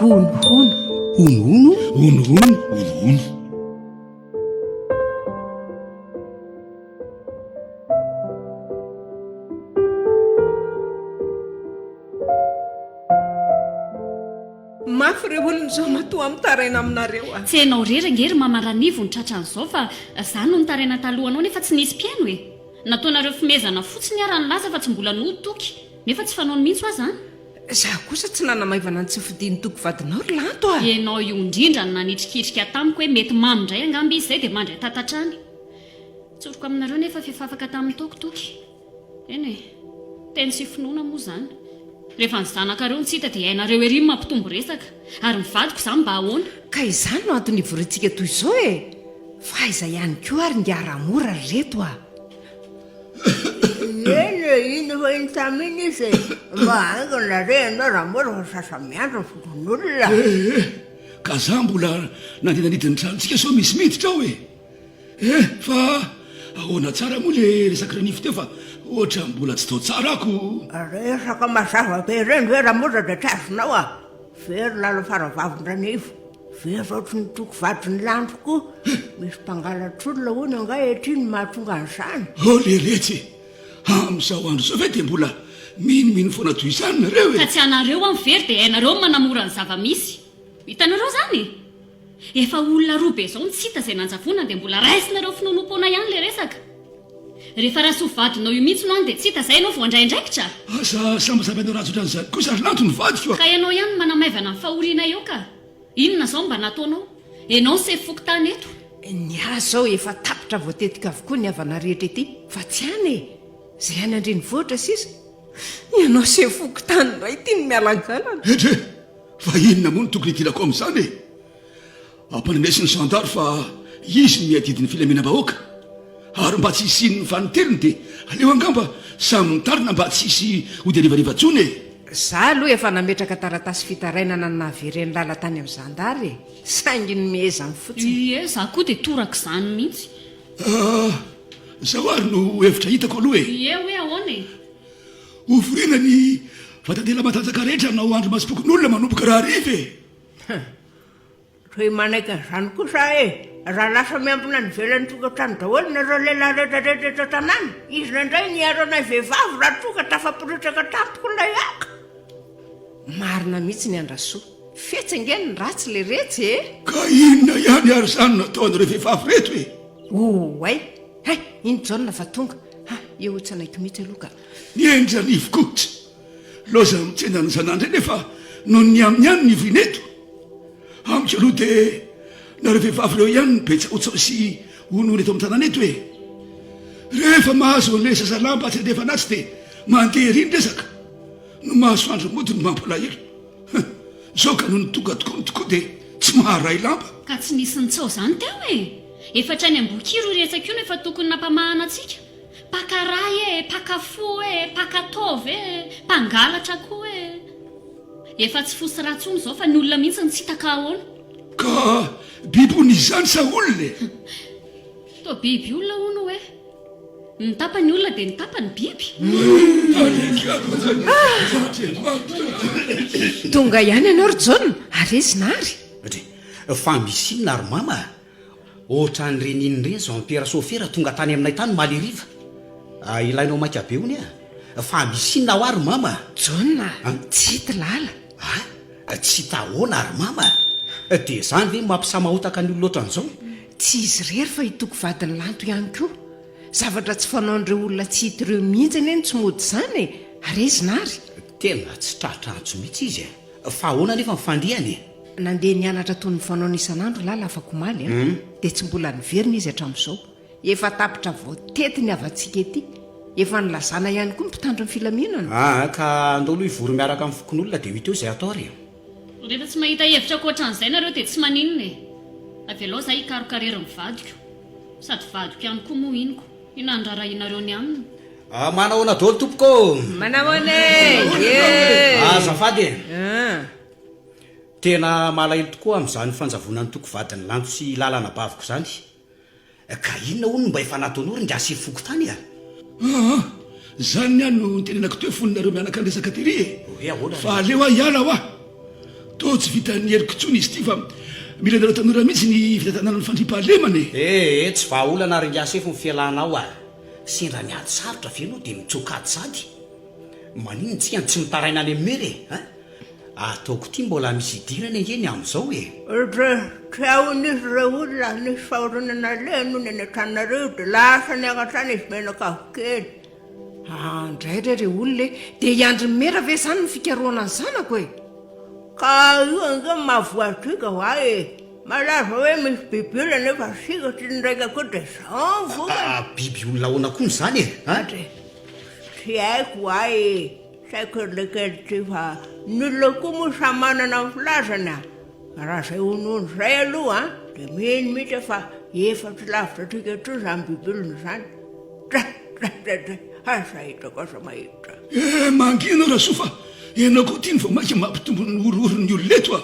Hono. Mafy ireo olona izao matoa mitaraina aminareo tsy hainao rerangery mamaranivo ny tratran'izao fa izany no nitaraina talohanao nefa tsy nisy mpiaino e nataonareo fimezana fotsiny ara ny laza fa tsy mbola notoky nefa tsy fanao mihitsy aza za kosa tsy nanamaivana ny tsy fidiany toko vadinao ry lanto a ianao io indrindra ny nanitrikitrika tamiko hoe mety mamindray angamby izy izay dia mandray tatatrany tsoroko aminareo nefa fefafaka tamin'ny tokotoky eny e teny sy finoana moa izany rehefa ny zanakareo ny tsita dia hainareo ery mampitombo resaka ary mivadiko izany mba ahoana ka izany no antony ivorintsika toy izao e fa iza ihany koa ary ngiara-mora reto a eny ino fa iny taminy izy mba haingana re anao raha mora fa sasamiandro foton'olona ka za mbola nandenanidiny tranontsika sao misy miditra ao e fa ahoana tsara moa le resaka ranify teo fa ohatra mbola tsy tao tsara ako resaka mazava be reny hoe raha mora dia trazonao a very lalo faravavon-dranivo very ohatry ny toko vadiny landroko misy mpangalatr'olona hono anga etriny mahatonga an'izany leletsy amin'izao andro zao ve dia mbola minomino foana toy izany nareo ka tsy anareo amin'ny very dia hainareo manamora ny zava-misy hitanareo zany efa olona roa be izao ny tsy hita izay nanjavona dia mbola raisinareo finonom-poana ihany le resaka rehefa raha sovadinao io mihitsy no any dia tsy hita izay ianao voandraindraikitra asa sambasambainao ratsotranyizany kosa ary lanto ny vadiko ka ianao ihany manamaivana ny fahoriana eo ka inona izao mba nataonao ianao ny sefy tany eto ny azo zao efa tapitra voatetika avokoa ny havana rehetra ety fa tsy any e zay any andreny vohitra sisa ianao sefoko tany ray ty ny mialanjalana etre fa inona moa ny tokony hitirako amin'izany e ampanindraisy ny sandaro fa izy ny adidiny filaminam-bahoaka ary mba tsy hisiny ny fanoteriny dia aleo angamba samy mitarina mba tsy hisy hoderivarivatsony e za aloha efa nametraka taratasy fitarainana ny nahaveren'ny lala tany amin'ny zandary e saingy ny mihezany fotsiny ie za koa dia toraka izany mihitsy zao ary no hevitra hitako aloha e ie hoe ahoana e ofirina ny vatandela matanjaka rehetra nao andro masipokonyolona manomboka raha rive hoe manaiky n'izany kosa e raha lasa miampina ny velany tokantrano daholo nareo lehilahy rehetrarehetra tanàna izy nandray niaronay vehivavy raha toka tafapiritraka tampoko ilay aka marina mihitsy ny andrasoa fetsingeny ny ratsy le retsy e ka inona ihany ary izany natao an'ireo vehivavy reto e oay hay iny jaona fa tonga eo tsy anaiky mihitsy aloha ka ny endra nivokotsy loza mitsena ny zanandry nefa no ny amin'ny ihany ny vineto amiko aloha dia nareo vehivavy reo ihany nybetsaotsao sy honono eto amin'ny tanàna eto e rehefa mahazo an'le sasalamba tsy andefa anazy dia mandeha riny resaka no mahasoandro mody no mampalahelo zao ka no nitonga tokoa tokoa dia tsy maharay lamba ka tsy nisy nitsao izany teo e efatra ny ambokiry ho resaka io no efa tokony nampamahana antsika pakaray e pakafo e pakatove e mpangalatra koa e efa tsy fosy ratsony izao fa ny olona mihitsy ny tsy hitaka ahoana ka biby ho nizany sa olona e to biby olona hono hoe ny tapany olona dia ny tapany biby tonga ihany ianao ry jaona arezinary fa misinona ary mama ohatra nyreny iny reny zao ampera sofera tonga tany aminay tany maly riva ilainao maika be hony fa misinona ho ary mama jaona tsy hity lala tsy hitahoana ary mama dia zany ve mampisamahotaka ny olona ohatran'izao tsy izy rery fa hitoko vadiny lanto ihany koa zavatra tsy fanaon'ireo olona tsy hity ireo mihitsy ny eny tsy mody izany e arezinary tena tsy tratrantso mihitsy izy fa ahoana nefa mifandriany nandeha nianatra tony ny fanaony isan'andro lala afaka omaly dia tsy mbola niverina izy hatramin'izao efa tapitra voatety ny avantsika ety efa nylazana ihany koa mpitandro ny filaminana ka andolo ivory miaraka amin'ny fokon'olona dia hito eo izay atao ry rehefa tsy mahita hevitra koatran'izay nareo dia tsy maninona e avy aloha za hikarokarery mivadiko sady vadiko ihany koa moa inoko inandrarahinareo ny aminy manahoana dolo tompoko manahoana azafady tena malahelo tokoa amin'izany fanjavonany toko vadiny lanto sy lalana baviko izany ka inona hono mba efa nataon'ory ngasy foko tany zany ihany no nitenenako teo foninareo mianaka andresaka tery e fa aleo ah hiala ho ah to tsy vita ny heriko tsony izy ity fa mila nareo tanora mihitsy ny fitantanana ny fandripahalemany tsy vahaolana ary ngasefo ny fialanao a sendra miady sarotra venao dia mitsokady sady manino tsika ny tsy mitaraina any amin'mery ataoko ity mbola misy idirana engeny amin'izao Tiaonisy ireo olona nisy fahoronana le noho ny any an-tranonareo dia lasa ny angatrany izy menakavokely. Indraindray re olona dia iandry mera ve izany ny fikaroana ny zanako e? Ka io ange mahavoatrika ho ahy malaza hoe misy biby olona nefa sika tsy ndraika koa dia zao vokany. Biby olona ahoana koa n'izany Tsy haiko ho ahy saiko elekely tsy fa ny olona koa moa samy manana ny filazana. Raha izay honono izay aloha dia mino mihitsy fa efa tsy lavitra trika tro izany biby olona izany. Asa hitako asa mahitra. Mangina raha sofa ianao koa tia ny voamaika mampitombo ny oroorony oloneto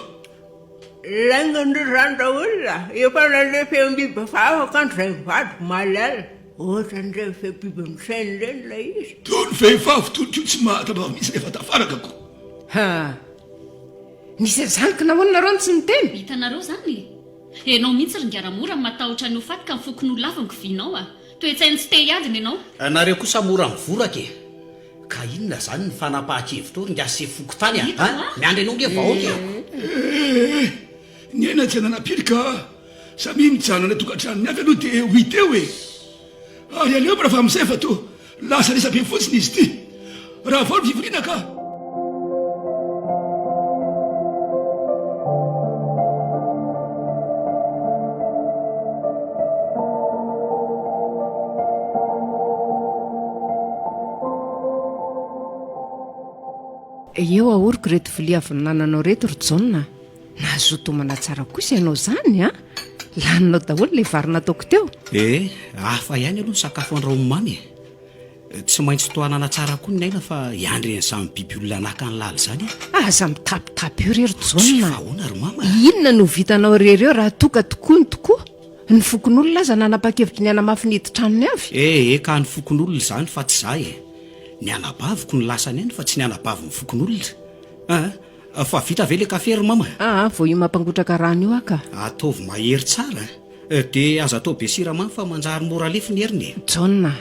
Laingandry izany daholo efa nalefa biby fa afaka andro izay mivady malala ohatran'ireny fe biby misaina ireny ilay izy. toy ny vehivavy toliko tsy mahatabava misy rehefa tafaraka ko. Nisy zanaka nahoana tsy miteny? Hitanareo zany ianao mihitsy ringaramora ny matahotra ny hofatika ny fokon'olona avy ny govinao toetsainy tsy te hiadina ianao. Nareo kosa mora mivoraka ka inona zany ny fanapahan-kevitra ringasy foko tany miandry ianao nge vahoaka ny aina tsy ananapirika samy mijanona tokantranony avy aloha dia ho ita eo ary aleo raha fa amin'izay fa to lasa resabe fotsiny izy ity raha vao ny fivoriana ka. Eo ahoriko reto vilia avy nananao reto ry Jauna. Nahazotomana tsara kosa ianao zany laninao daholo ilay vary nataoko teo. Hafa ihany aloha ny sakafo andrahomamy tsy maintsy toanana tsara koa ny aina fa iandry ny samy biby olona naka ny lala zany aza mitapitapy eo rery Jauna. ahoana ry mama Inona no vitanao rery eo raha toka tokoa ny tokoa ny fokon'olona aza nanapa-kevitra ny anamafiny tranony avy. Ka ny fokon'olona zany fa tsy zay ny anabaviko ny lasany any fa tsy ny anabavy ny fokon'olona fa vita ve le kafe ry mama vao io mampangotraka rano io aka ataovy mahery tsara dia aza atao be siramamy fa manjary mora lefy ny heriny. Jauna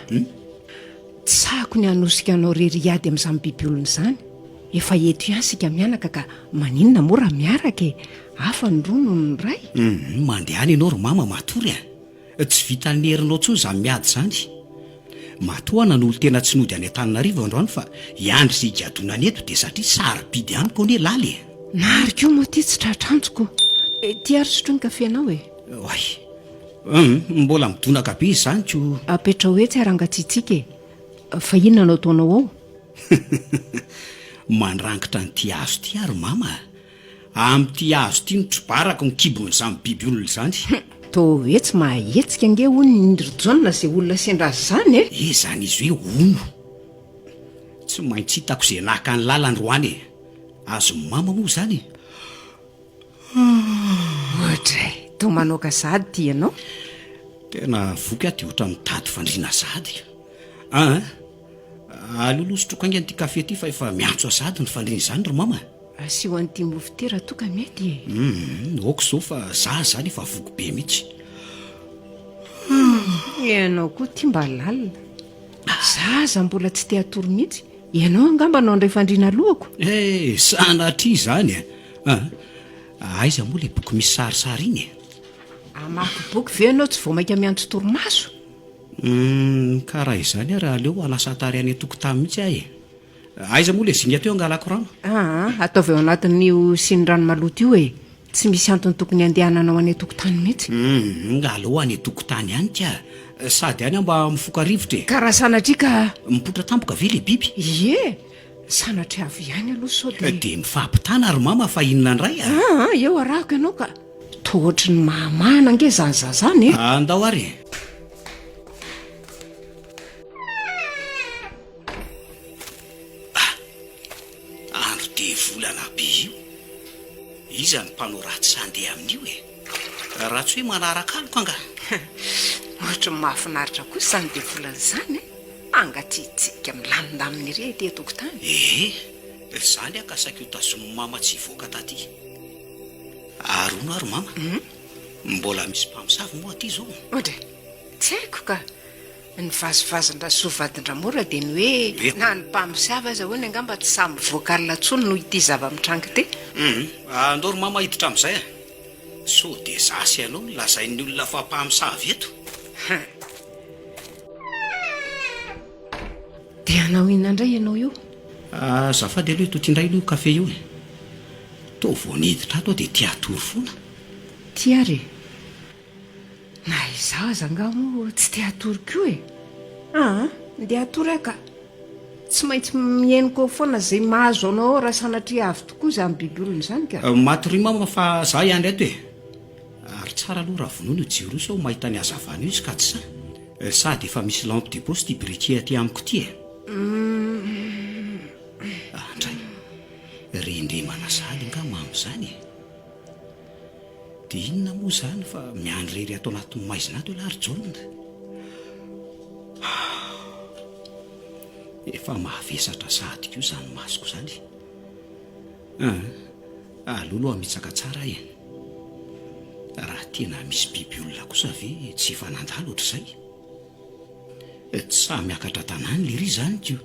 tsako ny hanosika anao rery iady amin'izany biby olona izany efa eto ihany sika mianaka ka maninona mora miaraka hafa ny rono ny ray. Mandehany ianao ry mama matory tsy vita ny herinao tsony izany miady zany matoana n'olo tena tsy nody any Antananarivo androany fa iandry sy higadonany eto dia satria sarobidy ihany ko ne laly nariko moa ty tsy tratranjoko ty ary sotrony kafe anao mbola midonaka be izy zany ko apetra hoe tsy arangatsitsika fa inona anao taonao ao mandrangitra ny ty azo ty ary mama amin'ty azo ty notrobarako ny kibon'izany biby olona zany to hoe tsy mahetsika nge hono ny indrojonina izay olona sendra zany zany izy hoe ono tsy maintsy hitako izay naka ny lalany roany azo mama moa zany ohatray to manoka sady ty ianao tena voky aty ohatra mitady fandriana sady alolosotroko ange n'ity kafe ty fa efa miantso asady ny fandriana izany ry mama asio an'ity mofo ty raha toka mety oko zao fa za zany efa voko be mihitsy ianao koa ty mba lalina zaza mbola tsy te atoro mihitsy ianao angamba nao andray fandriana lohako sanatria zany aiza moa le boky misy sarisary iny amaky boky ve anao tsy vomaika miantso torimaso karaha izany raha aleo alasa atary any atokotany mihitsy ahy aiza moa le zinga teo angalako rano ataovy eo anatin'io siny rano maloto io tsy misy antony tokony andehananao any atokotany mihitsy ngalao any atokotany ihany tia sady any mba mifoka rivotra karaha sanatria ka mipotra tampoka ve le biby sanatria avy ihany aloha sao dia mifampitana ary mama fa inona ndray eo arahako ianao ka tohotry ny mahamahana nge zany zazany andao ary andro dia volana be io iza ny mpanao ratsy sandeha amin'io raha tsy hoe manaraka aliko anga ohatra ny mahafinaritra kosa zany dia volana izany angatsitsika milamindaminy ire ty atokotany zany akasaky io tazomy mama tsy hivoaka taty Arono ary mama. Mbola misy mpamosavy moa aty zao. Ohatra tsy haiko ka ny vazovazondra sovadindramora dia ny hoe na ny mpamosavy aza hoany angamba tsy samy voakalina tsony no ity zava-mitrangy ty. Andoro mama hiditra amin'izay a. So dia zasy ianao no lazain'ny olona fa mpamosavy eto. Dia anao inandray ianao io? Azafady aloha eto tiandray io kafe io e. Tô vao niditra ato dia tia atory foana. Tia ary na izaho aza angamo tsy tia atory koa e. Dia atory aka tsy maintsy mieniko foana zay mahazo anao raha sanatria avy tokoa izany biby olona izany ka. Matory mama fa za ihany ato e. Ary tsara aloha raha vonoina jiro sao mahita ny hazavana io izy ka tsy sa. Sady efa misy lampe de poche ty briquet aty amiko ty e. Andray rendremana sady nga mamy zany e. Dia inona moa zany fa miandrery ato anatin'ny maizina ato ilay ary jaune. Efa mahavesatra sady koa izany masoko izany. Aloloha mitsaka tsara e. Raha tena misy biby olona kosa ve tsy efa nandalo ohatr'izay. Tsy sa miakatra tanàny le ry zany ko.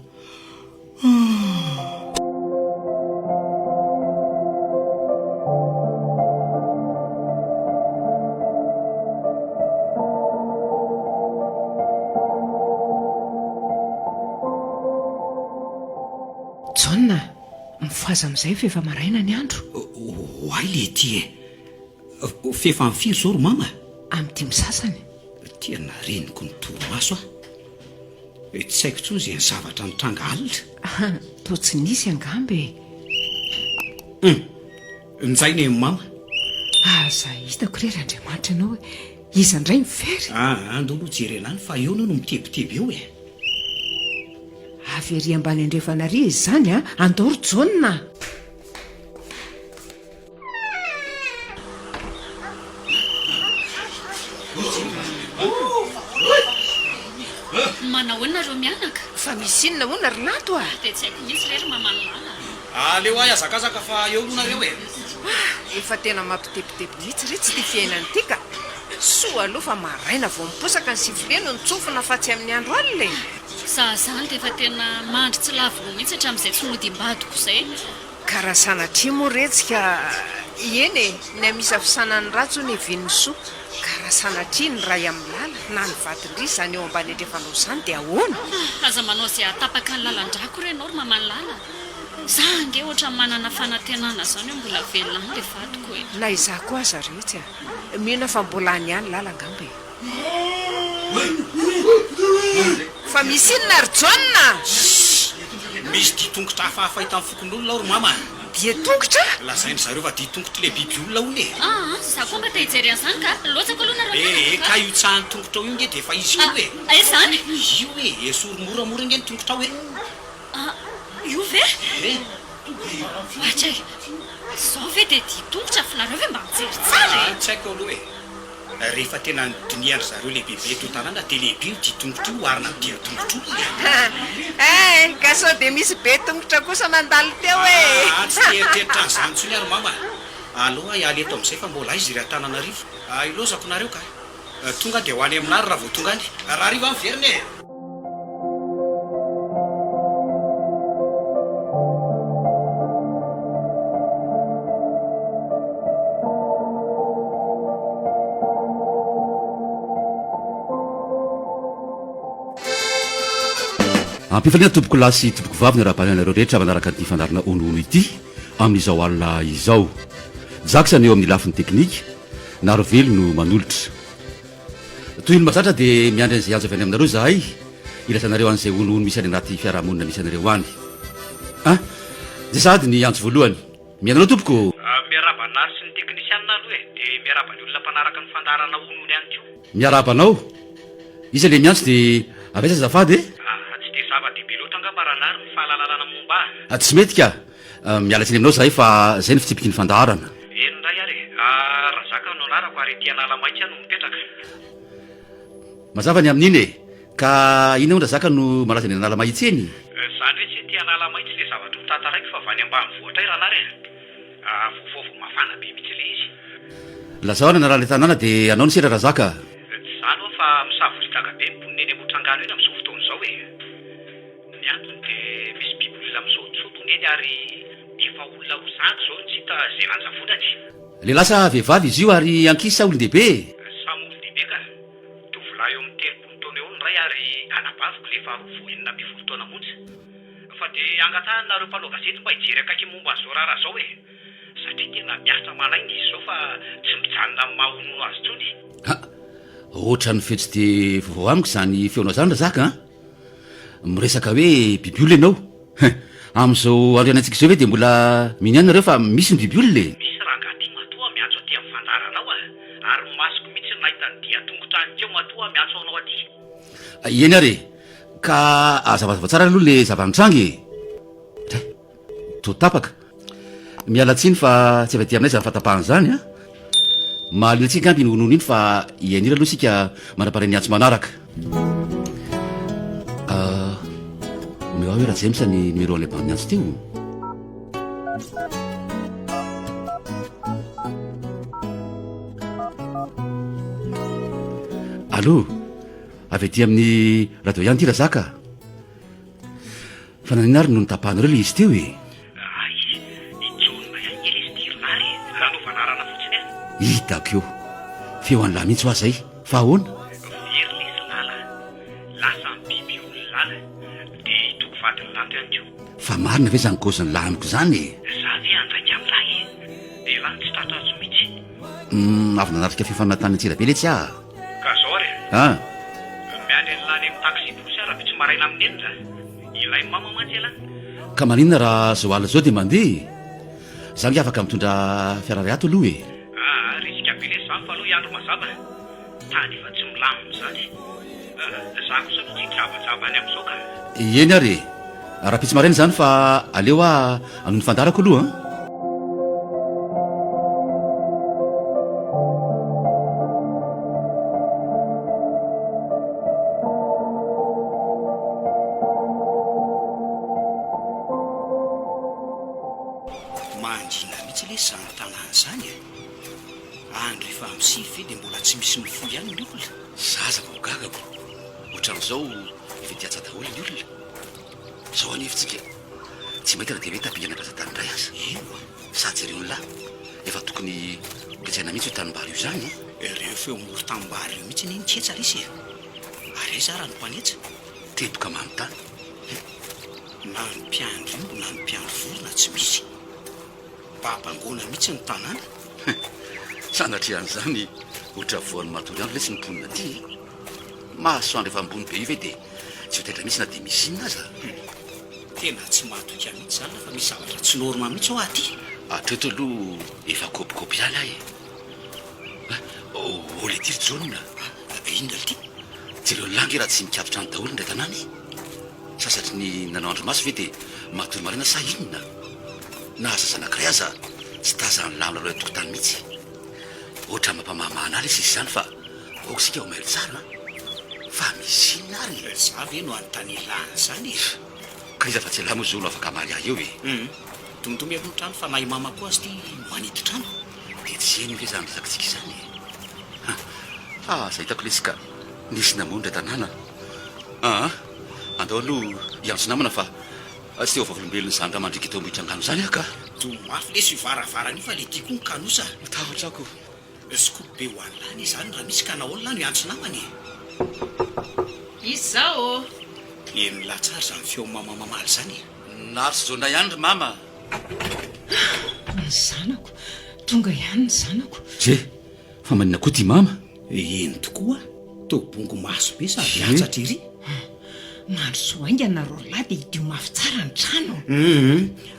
Jaune, mifoaza amin'izay fa efa maraina ny andro. Hoay le ty e. Fefa amin'ny firy zao ro mama? Amin'ny 5 sasany. Tena reniko ny toromaso a. Tsy haiko tsony izay ny zavatra nitranga alina. Toa tsy nisy angambe. Njainy mama. Aza hitako rery Andriamanitra ianao iza indray mifery. Andao aloha jerenany fa eo no mitebiteby eo e. Avy ery ambany andrefana ry izy zany a. Andoro Jaune. Manahoana nareo mianaka? Fa misy inona hoana ry lato a? Dia tsy haiko misy rery mamano lala. Aleo ahy azakazaka fa eo aloanareo e. Efa tena mampitebiteby mihitsy ry tsy tia fiainana ity ka. Soa aloha fa maraina vao miposaka ny sifileno ny tsofina fa tsy amin'ny andro alina e. Zahazany dia efa tena mandry tsy lavino mihitsy hatramin'izay tsy mody-mbadiko izay. Karaha sanatria moa retsika eny e, ny amisa fisanany ratso ny vin'ny soa. Karaha sanatria ny ray amin'ny lala na ny vadindry izany eo ambany andrefanao izany dia ahoana? Aza manao izay atapaka ny lalan-drako re ianao ry mamano lala. Za ange ohatra manana fanantenana izany hoe mbola velona any le vadiko e. Na izaho koa aza rehetra mihona fa mbola any ihany lala angamba e. Fa misy inona ry Jaune? Misy ditongotra hafahafa hita amin'ny fokon'olona ro mama. Ditongotra? Lazainy zareo fa ditongotra le biby olona hono e. Za koa mba te hijery an'izany ka lotsako aloha nareo. Ka io tsahan'ny tongotra io nge dia efa izy io e. Ay zany? Io e, esory moramora nge ny tongotra hoe. Io ve? Atray, zao ve dia ditongotra fa nareo ve mba mijery tsara e? Tsy haiko aloha e. Rehefa tena nidiniandry zareo le bebe eto tanàna dia lehibe io ditongotra io arina amin'ny ditongotra io. Ka sao dia misy be tongotra kosa mandalo teo e. Tsy teritreritra an'izany tsony ary mama. Aloha ialy eto amin'izay fa mbola izy ry Antananarivo. Ilozako nareo ka. Tonga dia ho any aminary raha vao tonga any. Raha ariva miverina e. Ampifaliana tompoko lahy sy tompoko vavy ny raha-bananareo rehetra manaraka ny fandarana onono ity amin'izao alina izao. Jackson eo amin'ny lafiny teknika, Narvely no manolotra. Toy ny mazatra dia miandry an'izay azo avy any aminareo zahay ilasanareo an'izay onono misy any anaty fiarahamonina misy anareo any. Zay sady ny antso voalohany. Mianareo tompoko. Miarabanary sy ny teknisianina aloha e, dia miarabany olona mpanaraka ny fandarana onono ihany koa. Miarabanao? Iza le miantso dia avesa azafady e? Tsy mety ka. Mialatsiny aminao zahay fa zay ny fitsipiky ny fandaharana. Enindray ary raha zaka no anarako ary ety Analamaitsa no mipetraka. Mazava ny amin'iny e. Ka ina ondra zaka no malaza ny Analamaitsa eny? Zany hoe tsy ety Analamaitsa le zavatra ho tantaraiko fa avy any ambanivohitra raha nary e. Vovovo mafana be mihitsy le izy. lazahoana na raha le tanàna dia anao ny sera raha zaka tsy zany oa fa misavoritaka be mponiny eny amotrangano eny amin'izao fotoana izao e ny antony dia misy biby olona misaotisaotony eny ary efa olona ho zany zao tsy hita zay lanjavonany le lasa vehivavy izy io ary ankisa olon-dehibe samy olon-dehibe ka tovolahy eo amin'ny telopolo taona eo ny ray ary anabaviko le faharoa enina amby folo taona monja fa dia angatahana mpalao gazety mba hijery akaiky momba an'izao raharaha zao e satria tena miasa malaina izy zao fa tsy mijanona amin'ny mahaonono azy tsony ohatra ny fetsy dia vovao amiko izany feonao zany ra zaka miresaka hoe bibiolona ianao amin'izao andrianantsika izao hoe dia mbola miniany nareo fa misy ny bibiolona misy raha ngaty matoa miantso aty amin'ny fandaranao ary masoko mihitsy nahita ny dia tongotra any keo matoa miantso anao aty eny ary ka azavazava tsara aloha le zava-mitrangy ray to tapaka miala tsiny fa tsy avy ty aminay zany fatapahana zany mahalilatsika ampy ny onono iny fa ianira aloha sika manapara ny antso manaraka omeo hoe raha zay misa ny numéro an'le banny antso teo allo avy aty amin'ny radio ihany ty raha zaka fa nanina ary no nitapahanareo le izy teo e ay ijonona ihany ely izy tironary lanofanarana fotsiny hitako eo feo an'lahy mihitsy ho azay fa ahoana very lesy lala lasa biby olo lala dia hitoko vadiny lato ihany keo fa marina ve zany kaoziny lahy amiko zany za ve andraiky amin'lahy dia lany tsy tratratso mihitsy avy nanatrika fifanatany atsira be le tsy ka zao ary miandry ny lany amin'ny taxi posy ara be tsy maraina amin'ny enina ilay mama mantsy elany ka maninona raha zao ala zao dia mandeha za nge afaka mitondra fiarary ato aloha e risika be le zany fa aloha iandro mazava tany efa tsy milamina zany za kosa aloha tsy javajava any amin'izao ka eny ary raha pitsy maraina zany fa aleo a anoho ny fandarako aloha manjina mihitsy le zany tanàna zany andro efa misify dia mbola tsy misy mifo ihany ny olona zaza vaogagako ohatran'izao efa tiatsa daholo ny olona zao anevitsika tsy mahita raha dia hoe tapihana razatanyndray aza sady ireo ny lahy efa tokony ketsaina mihitsy ho tanimbary io zany ireo feo moro tanimbary io mihitsy niny tsetsa risy ary za raha ny mpanetsa teboka manontany na ny mpiandro io na ny mpiandro vorona tsy misy babangona mihitsy ny tanàna sanatrian'izany ohatra voan'ny matory andro le tsy niponina ty mahasoandro efa ambony be io ve dia tsy ho taitra mihitsy na dia misy inona aza tena tsy mahatoka mihitsy zany fa misy zavatra tsy norma mihitsy ao aty atreto aloha efa kopikopy ala ole tiry jonina inona ty jereo langy raha tsy mikatotra any daholo ndray tanàny sasatry ny nanao andro maso ve dia matory marina sa inona na aza zanak'iray aza tsy tazany lamina aloha tokotany mihitsy ohatra mampamahmahana ala izy zany fa oko sika ho maily tsara fa misy inona ary za ve no anontany lany zany ka iza fa tsy lamo zolo afaka maly ahy eo tomtomby amin'ny trano fa nahy mama koa azy ty manity trano dia tsy eny ve zany resakitsika izany zay hitako lesika nisy namony dray tanàna andao aloha iantso namana fa tsy teo vavolombelony zany raha mandriky teo ambohitrangano zany aka to mafy le sy varavarany io fa le tiako ny kanosa tahotrako skopo be ho any lany zany raha misy ka naolona no iantso namany izy zao eny latsary zany feo mamamamaly zany naro sy jona ihany ry mama ny zanako tonga ihany ny zanako je fa manina koa ty mama eny tokoa tobongo maso be sady atsatra iry mandro soaingana rolahy dia hidio mafy tsara ny trano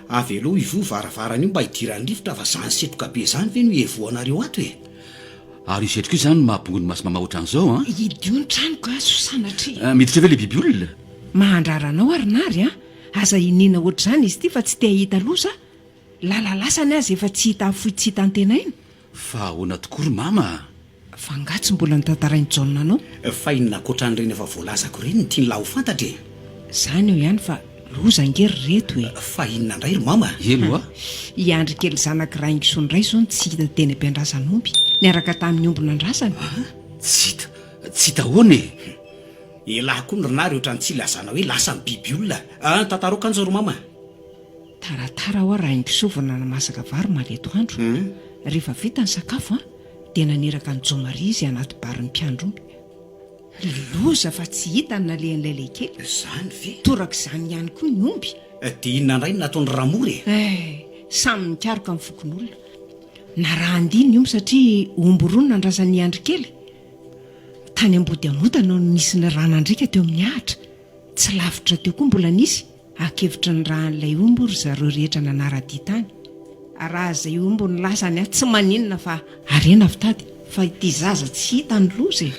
avy aloha ivo varavarana io mba hidirany rivotra fa zany setroka be zany ve no evoanareo ato ary isetriko io zany mahabongo ny maso mama ohatran'izao hidio ny tranoko sosanatri miditra ve le biby olona mahandraranao ary nary aza inina oatra zany izy ity fa tsy tea hita losa lalalasany azy efa tsy hita afoy tsy hita antena iny fa ahoana tokory mama fa ngatsy mbola nytantarainy jaona anao fa inona koatra n'ireny efa voalazako reny ny tiany lahy ho fantatra zany eo ihany fa loza ngery reto fa inona indray ry mama elo hiandry kely zanakiraha ingisonydray zao ny tsy hita teny am-piandrasan'omby niaraka tamin'ny omby nandrasany. Tsy tahoany ilahy koa nyrina reheotra ny tsy lazana hoe lasa ny biby olona tantaroka an'izao ro mama. Taratara ho raha ingisovana na masaka vary maleto andro. Rehefa vita ny sakafo dia naniraka ny jomari izy anaty bariny mpiandrony. Loza fa tsy hita ny nalehan'ilay lehinkely. Zany ve? Toraka izany ihany koa ny omby. Dia inona indray nataony ramory samy mikaroka amin'ny fokon'olona. Na raha andiny ny omby satria omby roa nandrasan'ny andro kely. Tany ambody amota no nisy ny ranandrika teo amin'ny ahitra. Tsy lavitra teo koa mbola nisy akevitra ny rahan'ilay omby ry zareo rehetra nanara-dia tany. Raha izay omby ny lasany tsy maninona fa arena vitady fa ity zaza tsy hita ny loza.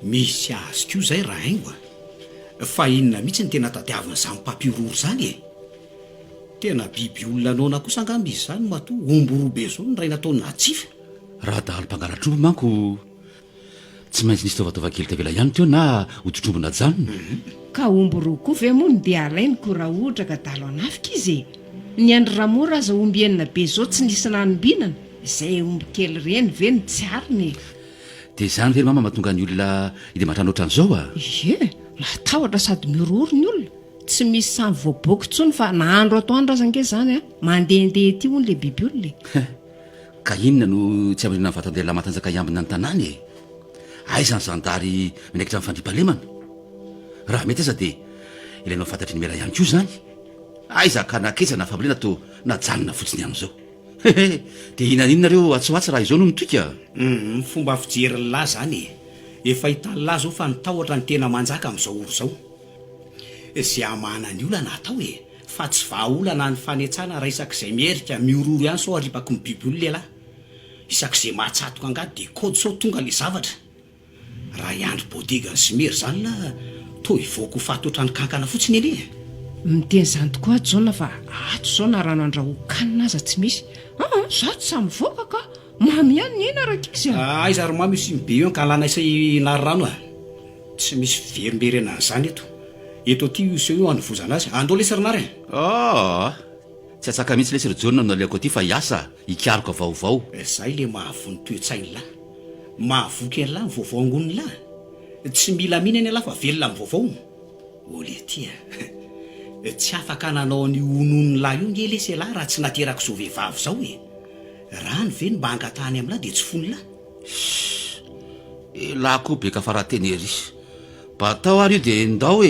Misy azy koa izay raha haingo fa inona mihitsy ny tena tadiavina izany mpampiroro izany tena biby olona nona kosa angamby izy izany matoa omby roa be zao ny ray nataony natsifa. Raha dahalo mpangalan-trombo manko tsy maintsy nisy tovatova-kely tavela ihany teo na hoditrombona janona. Ka omby roa koa ve moa ny dia alainy ko raha ohatra ka dalo anafika izy. Ny andro ramora aza omby enina be zao tsy nisy nanombinana. Izay omby kely reny ve ny tsy ariny. Dia izany ve mama mahatonga ny olona ide matrano ohatran'izao matahotra sady mirory ny olona. Tsy misy samy voaboky tsony fa nahandro atoandro azange zany mandehandeha ety hono le biby olona. Ka inona no tsy amin'irina vatan-dehilahy matanjaka iambina ny tanàny aizany zandary minaikitra amin'ny fandriam-pahalemana. Raha mety aza dia ilainao fantatry ny mela ihany koa zany. Aiza ka naketsana fambolena to najanona fotsiny amin'izao. Dia inaninareo atsoatsy raha izao no mitoika. Fomba fijery lahy zany efa hitan'ny lahy zao fa nitahotra ny tena manjaka amin'izao oro izao. Izay amana ny olana atao fa tsy vahaolana ny fanetsana raha isak'izay mierika miororo ihany sao aripako ny biby olona lahy. Isak'izay mahatsatoka angady dia kody sao tonga le zavatra. Raha iandro bodiga ny simery zany la toa ivoako fatotra ny kankana fotsiny ely. Miteny zany tokoa Jona fa ato zao na rano andrahokanina aza tsy misy. Zato samy voaka ka mamy ihany ny ena raka izy. Aiza ro mamy sy be eo ka lana isay nary rano tsy misy verimberena n'izany eto aty iseho eo andovozana azy andao leserinary tsy atsaka mihitsy lesery Jona no naleoko aty fa hiasa hikaroka vaovao. Izay le mahavony toe-tsainy lahy mahavoky ny lahy vaovao angoniny lahy tsy mila mihina ny lahy fa velona amin'ny vaovao ole ty tsy afaka nanao ny onon'ny lahy io ny lesy lahy raha tsy nateraka izao vehivavy izao rano ve ny mba hangatahany amin'ny lahy dia tsy fony lahy. Lahy koa be ka farateny ery batao ary io dia ndao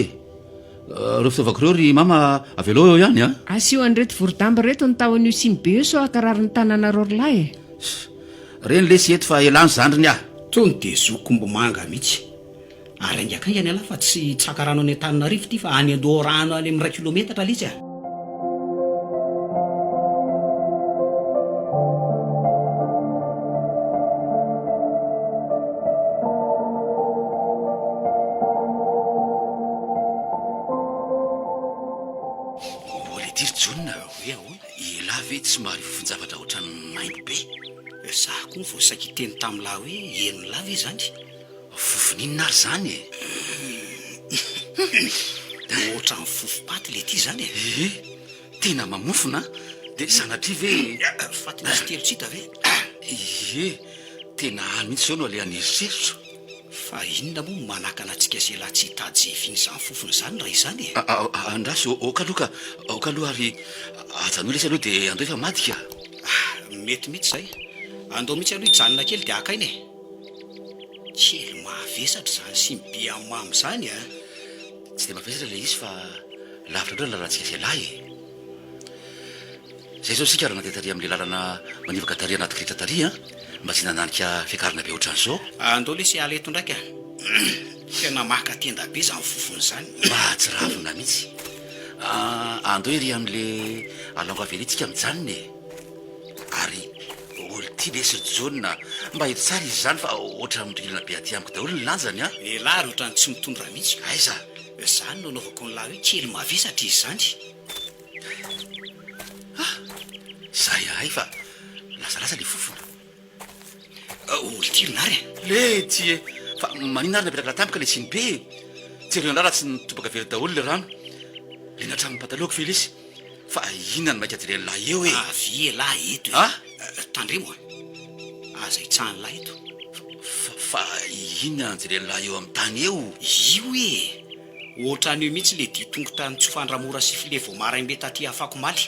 reo fitaovako reo ry mama avelo eo ihany asio an'ireto vorodamba reto ny tahon'io simbe io sao akarary ny tananareo lahy reny lesy eto fa elany zandriny tony dia zokombo manga mihitsy ary angakangany lahy fa tsy tsaka rano any an-tananarivo ty fa any andoha rano any amin'ny 1 kilometatra le izy ela ve tsy mahary fofonjavatra ohatrany maingo be. Zaho koa ny voasaky teny tamin'ny lahy hoe eno lahy ve zany fofoninona ary zany ohatra ny fofopaty le ty zany tena mamofona dia sanatria ve fatina sy telo tsita ve tena any mihitsy zao no alehan'ny eritreritra fa inona moa manakana antsika sy lahy tsy hitady zefiny izany fofona izany raha izany andrasy okaloka okaloha ary ajanao lesy aloha dia andao efa madika mety mihitsy izay andao mihitsy aloha hijanona kely dia akainy kely mahavesatra zany sy mibe amin'ny mamy izany tsy dia mavesatra le izy fa lavitra loha lalantsika zay lahy zay zao sika raha natetaria amin'le lalana manivaka taria anaty kiritra taria mba tsy nananika fiakarina be ohatran'izao andao lesy aleto ndraika tena maka tenda be zany fofony izany tsy ravina mihitsy andao ery amin'le alongo avelitsika mijanony ary olo ty lesy jona mba hito tsara izy zany fa ohatra mindrilana be aty amiko daholo ny lanjany lary ohatrany tsy mitondra mihitsy aiza zany no naovako ny lahy hoe kely mavesatra izy zany zay ahay fa lazalasa le fofona olo tironary le ty fa manina ary napetaka tampoka le siny be tsy reo andraha raha tsy nitobaka very daholo le rano le natramin'ny pataloako felisy fa inona ny maika jereny lahy eo avy lahy eto tandremo aza itsahanylahy eto. fa inona anjeren'lahy eo amin'ny tany eo? Io e ohatran'io mihitsy le ditongotra ny tsofandramora sy file vo maraimbe taty afako maly.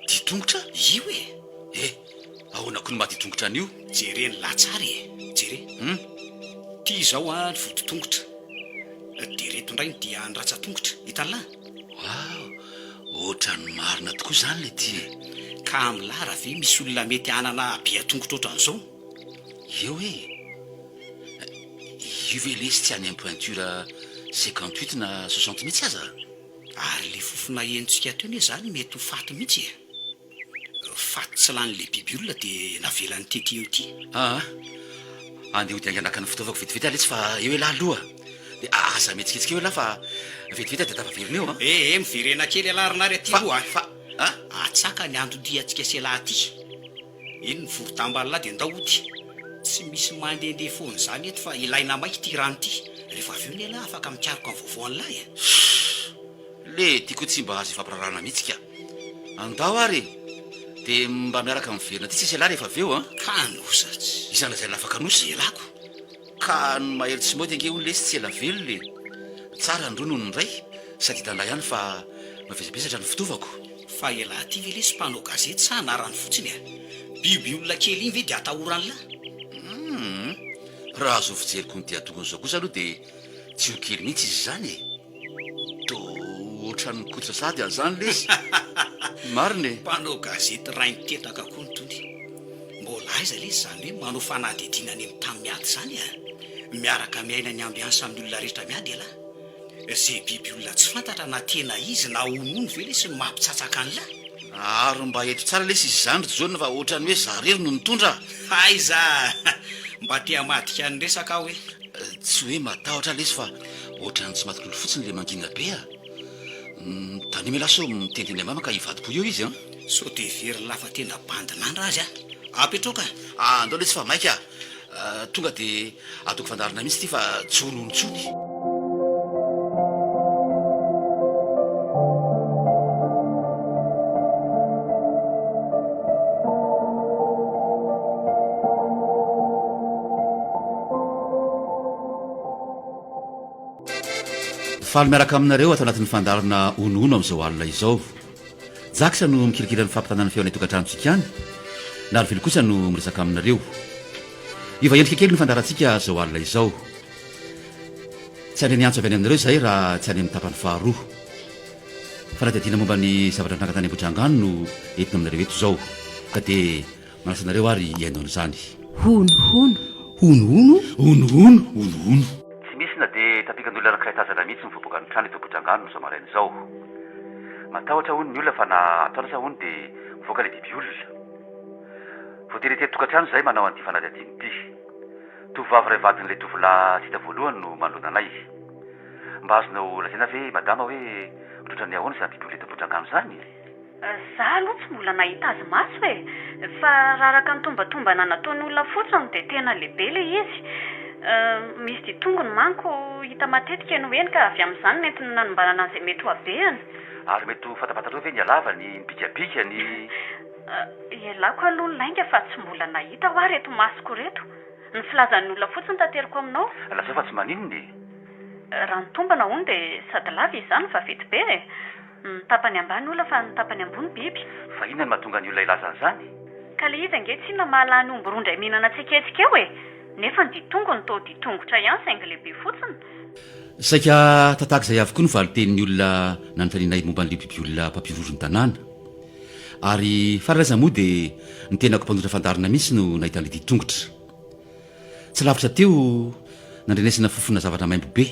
Ditongotra? Io e ahoanako ny mahaditongotra an'io? jereny latsary e jere ty zao a ny vototongotra de reto indray dia ny ratsatongotra hitan'lahy. Ohatrany marina tokoa zany le ty. Ka am'lara ve misy olona mety anana biatongotra ohatran'izao? Eo io ve lesy tsy any pointure 58 na 60 mihitsy aza? Ary le fofona enitsika teo ne zany mety ho faty mihitsy e. Faty tsy lan'le biby olona de navelany tety eo ty. Andeha ho dianganaka ny fitaovako vetivety aletsy fa eo elahy aloha de aza metsiketsika eo elahy fa vetivety de tafaverina eo miverena kely alarina ry aty aloha atsaka ny andodiantsika sy elahy aty. Iny ny vorotambalalahy de ndaody tsy misy mandehandeha foany zany eto fa ilaina maiky ty rano ty. Rehefa avy eo ny elahy afaka mikaroko amin'ny voavoan'lahy le tiako tsy mba azo ifampararana mihitsika. Andao ary de mba miaraka miverina ty tsisy elahy rehefa avy eo ka nosatsy izany lazay lafaka nosy elako ka ny mahery tsy mody ange olona lesy tsy ela velo le tsara ndro noho nyray sady hitanay ihany fa mavezabezatra ny fitovako. Fa elahy ty ve lesy mpanao gazety sa anarany fotsiny biby olona kely iny ve de atahoran'lahy? Raha azo fijeriko ny diatongony zao kosa aloha de tsy ho kely mihitsy izy zany to ohatran'ny kotra sady azany lesy marina mpanao gazety ray nitetraka koa ny tony. Mbola aiza lesy zany hoe manao fanadidinany amin'ny tamy miady zany miaraka miaina ny ambiansa amin'ny olona rehetra miady elahy. Zay biby olona tsy fantatra na tena izy na onono ve lesy mampitsatsaka an'lahy. Ary mba eto tsara lesy izy zany jona fa ohatrany hoe zarery no nitondra. Aiza mba tia madika ny resaka hoe tsy hoe matahotra lesy fa ohatrany tsy maty lolo fotsiny le mangina be tany melaso mitendiny mama ka hivadiko eo izy so de very lafa tena bandinandra azy apetroka andao lesy fa maika tonga de ataoko fandarina mihitsy ty fa tsy hononontsony. Faly miaraka aminareo atao anatin'ny fandarana onono amin'izao alina izao. Jaksa no mikirikira ny fampitanana feonay tokantranotsika any na ry velo kosa no miresaka aminareo. Iva endrika kely ny fandarantsika zao alina izao. Tsy any antso avy any aminareo zahay raha tsy any amin'ny tapany faharoa. Fanadihadiana momba ny zavatra nakatany ambotrangano no entina aminareo eto zao ka de manasa anareo ary iaino an'izany. Honohono Misy na de tapikan'olona anankiray tazana mihitsy mivoaboaka ny trano eto Botrangano no maraina izao. Matahotra hono ny olona fa na ataona sa hono de mivoaka le biby olona. Voatery ety tokantrano zahay manao an'ity fanadihadiana ity. Tovovavy iray vadin'ilay tovolahy tsy hita voalohany no manoloana anay. Mba azonao lazaina ve madama hoe ohatrany ahoana izany biby olona eto Botrangano zany? Za aloha tsy mbola nahita azy maso fa raha araka ny tombatombana nataon'olona fotsiny de tena lehibe le izy. Misy ditongony manko hita matetika eny hoeny ka avy amin'izany nentina nanombanana an'izay mety ho abeany. Ary mety ho fatafatareo ve ny alavany, ny bikabikany? Ialako aloha ny lainga fa tsy mbola nahita ho ary eto masoko reto. Ny filazan'ny olona fotsiny tanteriko aminao. Lasa fa tsy maninony. Raha ny tombana hono dia sady lava izany fa vety be ny tapany ambany olona fa ny tapany ambony biby. Fa inona ny mahatonga ny olona ilaza an'izany? Ka le izy ange tsy na mahalany omborondra mihinana tsiketsika eo nefa ny ditongony tao ditongotra ihany saingy lehibe fotsiny. Saika tataka izay avokoa no valitenin'ny olona nanontanianay momba n'le biby olona mpampivorony tanàna. Ary faralaza moa dia ny tenako mpandondra fandarina mihitsy no nahitan'le ditongotra. Tsy lavitra teo nandrenesina fofona zavatra maimbo be.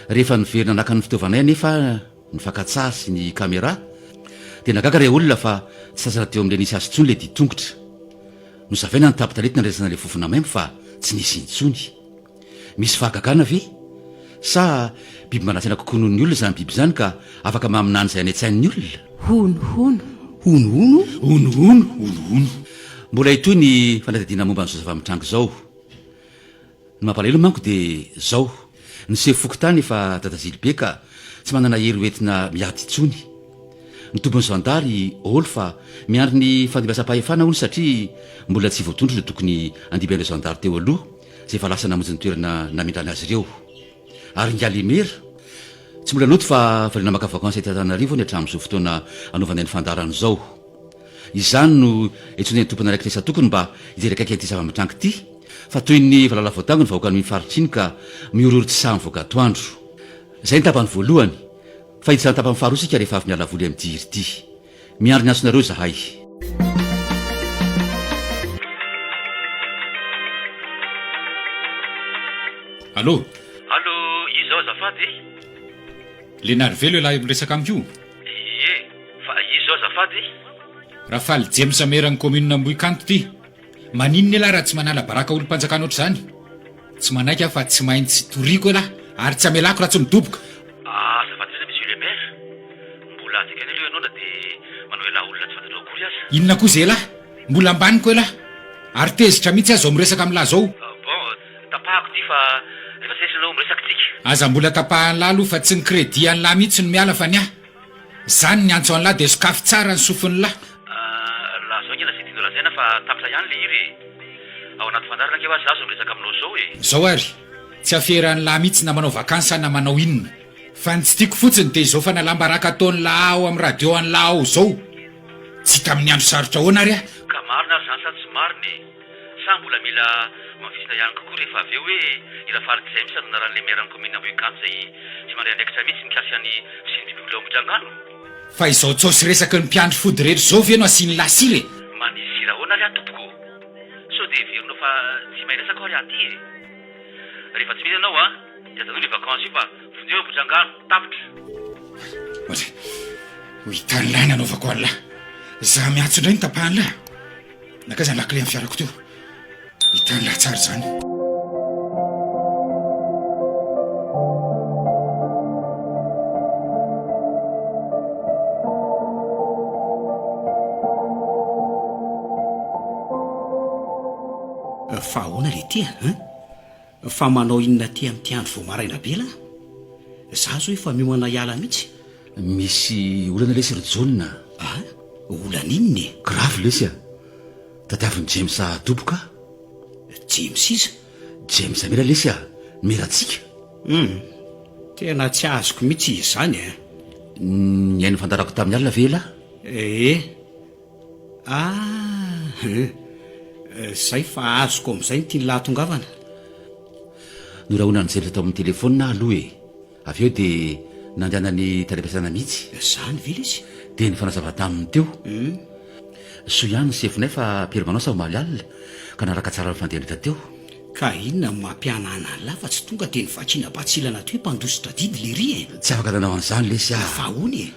Rehefa niverina naka ny fitaovanay nefa ny fakatsaha sy ny kamera dia nagaga ray olona fa tsy sasana teo amin'ilay nisy azy tsony le ditongotra. Nozavaina ny tapitalety nandraisana le fofona maimbo fa tsy nisy intsony. Misy fahagagana ve? Sa biby manantsena kokoa noho ny olona izany biby izany ka afaka maminany izay any an-tsain'ny olona? Honohono. Mbola itoy ny fanadihadiana momba ny zava-mitrango zao. Ny mampalahelo manko dia zao. Niseho foky tany efa dadazily be ka tsy manana hery hoentina miady intsony. ny tombony zandary olo fa miandry ny fandibasam-pahefana ony satria mbola tsy voatondro le tokony andibana zandary teo aloha zay efa lasa namonjy ny toerana namindrany azy ireo ary ngalimera tsy mbola loto fa valina maka vakansa Antananarivo ny hatramin'izao fotoana anaovana ny fandarana izao. Izany no etsoneny tompona raiky tesa tokony mba hijery-kaiky ty zava-mitrango ity fa toy ny valala voatango ny vahoaka ny mifaritsiny ka miororo tsy samy voaka atoandro. Zay ny tapany voalohany fa hiditsany tapany faharoa sika rehefa avy miala voly amin'ny tiry ity. Miandry ny ansonareo zahay. Allô, Allo, izao azafady? le narivelo lahy miresaka amiko io. Ie, fa izao azafady? Rafaly James Merany commune Ambohikanto ty. Maninona lahy raha tsy manala baraka olo mpanjakana oatra zany? Tsy manaiky aho fa tsy maintsy toriko lahy ary tsy amelako raha tsy midoboka. Azafady zany monsieur le maire. Mbola atika any aloha ianao na dia manao ela olona tsy fantatrao akory aza. Inona koa zay lahy? Mbola ambaniko lahy. Ary tezitra mihitsy aho zao miresaka amin'ny lahy zao. Bon, tapahako ty fa rehefa sesy miresaka tsika. Aza mbola tapahany lahy aloha fa tsy ny crédit any lahy mihitsy no miala fa ny ahy. Zany ny antso any lahy dia sokafy tsara ny sofiny lahy. Laha zao ngena sy tianao lazaina fa tapitra ihany le iry. Ao anaty fandarana keo azy zaho miresaka aminao zao e. Zao ary tsy aferany lahy mihitsy na manao vakansa na manao inona fa ny tsy tiako fotsiny dia izao fa nalambaraka ataony lahy ao amin'ny radio any lahy ao zao tsy hita amin'ny andro sarotra ahoana ary aho. Ka marina ary zany sady tsy mariny. Sa mbola mila mavizina ihany kokoa rehefa avy eo hoe Rafaly James no anaran'le maire ny commune Ambohikanto zay tsy mandray andraikitra mihitsy mikasy any sinibibilo ambohitrangano. Fa izao tsosy resaky ny mpiandry fody rehetra zao ve no asiany lasire. Manisy rahoana ary ahy tompoko. So dia verina fa tsy mahay resaka ary aty e. Rehefa tsy misy ianao dia atanao ny vakansa io fa vonjeo ambohitrangano tapitra. Ho hitany lahy nanaovako any lahy. Za miatso indray ny tapahany lahy. Nakaiza ny lakile amin'ny fiarako teo. Hitany lahy tsara zany. Fa ahoana le ty fa manao inona ty amin'ty andro vao maraina be lahy. Za zao efa miomana hiala mihitsy. Misy olana lesy ry John. Olana inony? Grave lesy a. Tadiavin'ny James doboka. James iza? James mera lesy a. Meratsika. Tena tsy azoko mihitsy izany Ny hainy fantarako tamin'ny alina ve la? Zay fa azoko amin'izay ny tiany lahatongavana. Norahona ny jelatra tao amin'ny telefona aloha e. Avy eo dia nandehanany tany-am-piasana mihitsy. Zany ve izy? Dia ny fanazava taminy teo. So ihany ny sefinay fa Pierre sa omaly alina ka naraka tsara ny fandehanitra teo. Ka inona mampianana lahy fa tsy tonga dia ny vakiana batsilana toy mpandositra didy le ry Tsy afaka nanao an'izany lesy fa hony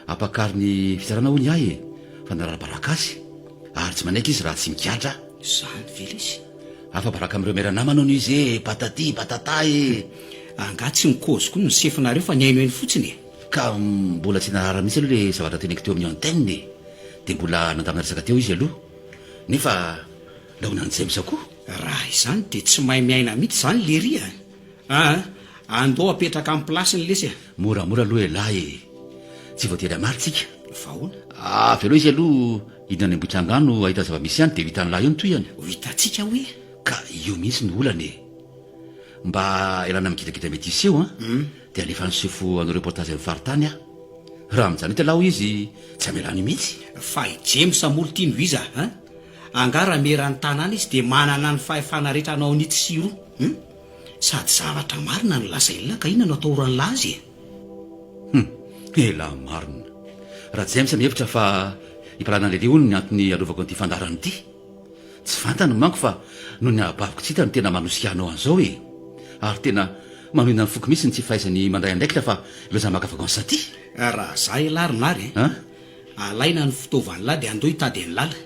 apakary ny fitsarana hony ahy e. Fa narara-baraka azy ary tsy manaiky izy raha tsy migadra. Zany ve izy? Afa baraka amin'ireo miara-namana no izy patati patata Anga tsy ny cause koa no sefinareo fa ny aino eny fotsiny ka mbola tsy narara mihitsy aloha le zavatra teneko teo amin'ny antenne dia mbola nandamina resaka teo izy aloha nefa laona ny James koa. Raha izany dia tsy mahay miaina mihitsy zany le ry andao apetraka amin'ny plasiny lesy moramora aloha lahy tsy voatery amaritsika fa hoana avy aloha izy aloha hidina any ambohitrangano ahita zava-misy ihany dia hitany lahy io ny toy ihany. Hitantsika hoe ka io mihitsy ny olany mba elana mikidakida mety iseho dia alefa ny sefo anao reportage amin'ny faritany raha mijanety laho izy tsy amelany mihitsy fa i James amolo tia no iza angara merany tanàna izy dia manana ny fahefana rehetra anao nity siro sady zavatra marina no lasa ilona ka inona no ataoran'la azy ela marina raha James mihevitra fa hipalana an'lele ony ny antony alovako an'ity fandarany ity tsy fantany manko fa no ny abaviko tsy hita ny tena manosianao an'izao ary tena manohina ny foky misy ny tsy fahaizany mandray andraikitra fa loza maka vakansa ty raha za elarinary alaina ny fitaovan'lahy dia andeo hitady ny lala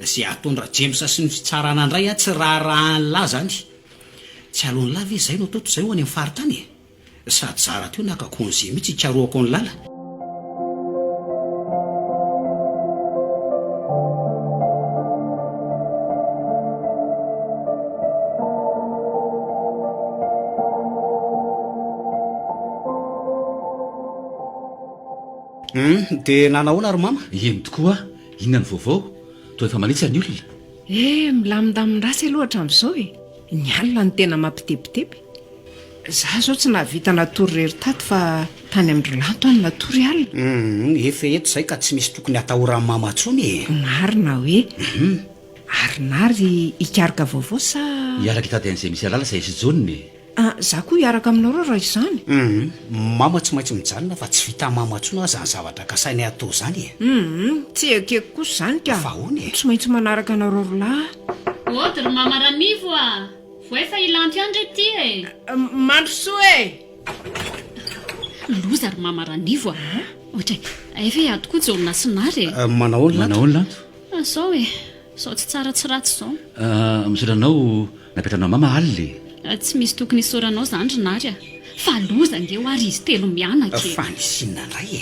zay ataondra James sy ny fitsarana indray tsy raharahan'ny lahy zany tsy alohan'ny lahy ve zay no toto zay ho any amin'ny faritany sady zara teo naka konze mihitsy hikaroako ny lala. dia nanahoana ry mama? eny tokoa inona ny vaovao toa efa manitsy ny olona milamindamin-drasy aloha hatramin'izao ny alina ny tena mampitepitepy za zao tsy nahavita natory rery tato fa tany amin'ndrolanto any natory alina efa eto izay ka tsy misy tokony hatahoran'ny mama ntsony marina hoe arinary hikaroka vaovao sa hiaraka itaden'izay misy alala zay isy joniny za koa hiaraka aminareo raha izany mama tsy maintsy mijanona fa tsy vita mama ntsony a zany zavatra kasainy atao zany tsy ekeko kosa zany ka fahony tsy maintsy manaraka anareo rolahy Odry mama Ranivo vo efa ilanty andry ety mandrosoa loza ry mama Ranivo ohatra efa iady koa jaolona sinary manahoana lanto sao sao tsy tsara tsy ratsy zao misoranao napetranao mama aly tsy misy tokony isoranao zany ry nary fa loza nge ho ary izy telo mianaka fanisinna indray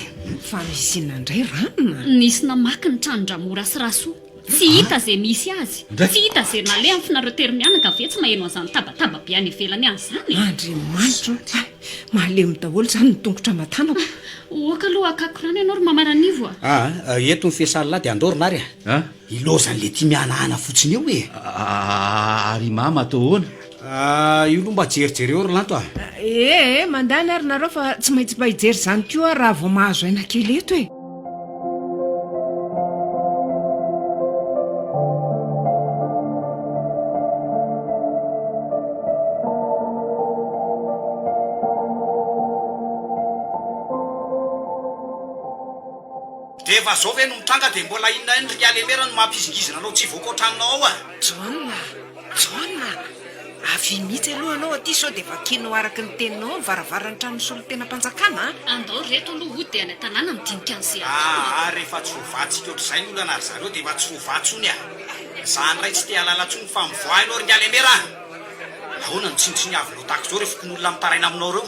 fanisinna indray ranona nisy namaky ny tranondramora sy rasoa tsy hita zay misy azy tsy hita zay nale amin'ny finareo tery mianaka ve tsy maheno an'izany tabataba be any ivelany any zany andriamanitra mahalemy daholo zany ny tongotra matanako oka aloha akakorany ianao ry mama Ranivo eto ny fiasarylay dia andoro nary ilozan'le ty mianahana fotsiny eo ary mama atao hoana io loha mba jerijery eo ry lanto mandany ary nareo fa tsy maintsy mba hijery zany koa raha vao mahazo aina kely eto dia efa zao ve no mitranga dia mbola inona ny ry alemera no mampisingizina anao tsy voaka oatranonao ao jona avy mihitsy aloha anao aty sao dia vakino araka ny teninao mivaravarany trano solo tena mpanjakana andao reto aloha ho dia any tanàna midinika an'izay rehefa tsy ho vatsika ohatr'izay ny olana ry zareo dia efa tsy ho vatsony zany ray tsy te halala ntsony fa mivoa anao ry alemera ahoana ny tsinitsiny avy lo tako zao rehefa kon'olona mitaraina aminao reo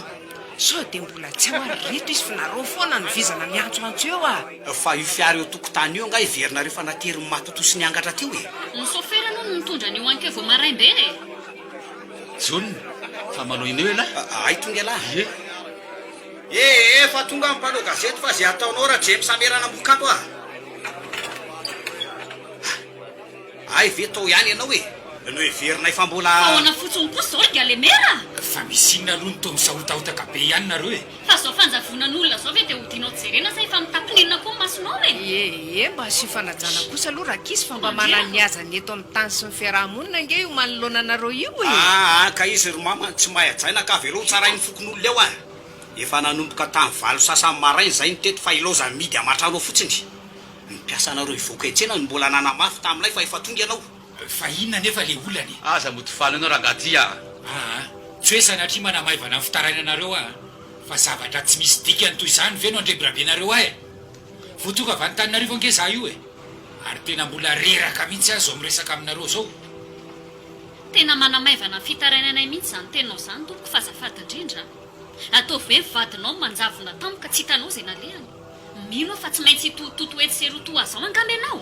sao dia mbola tsy ao ary reto izy fa nareo foana novizana miantsoantso eo fa io fiary eo tokotany io nga hiverina rehefa nateriny matotosi ny angatra teo ny sofera aloha no mitondra ny hoanikeo vao maraimbe jony fa manao ineo ela ay tonga lahy fa tonga mpanao gazety fa zay ataonao raha jemy samerana mokato ay ve tao ihany ianao no heverina efa mbola ahoana fotsiny koa zao ry alemera fa misinna aloha ny to misahotaotaka be ihany nareo fa zao fanjavonan'olona zao ve dia hodinao jerena sa efa mitapininona koa masonao mba sy fanajana kosa aloha raha kisy fa mba manany ny azany eto amin'ny tany sy ny fiarahamonina nge io manoloana anareo io ka izy ry mama tsy mahay ajaina ka avereo tsarainy fokon'olona eo efa nanomboka tamin'ny valo sasany marainy zay ny teto fa ilozany midy amatranao fotsiny mipiasa anareo ivoaka etsena ny mbola nanamafy tamin'ilay fa efa tonga ianao fa inona nefa le olany aza moty faly anao rangaty tsy hoe sanatria manamaivana amin'ny fitaraina anareo fa zavatra tsy misy dikany toy izany ve no andrebirabenareo voatoka avy any taninareo ange za io ary tena mbola reraka mihitsy azo ami'resaka aminareo zao tena manamaivana ny fitarainanay mihitsy zany tenao zany tompoko fa azafady indrindra atao ve vadinao manjavona tampoka tsy hitanao zay nalehany mino fa tsy maintsy tototo ety seroto azao angamby anao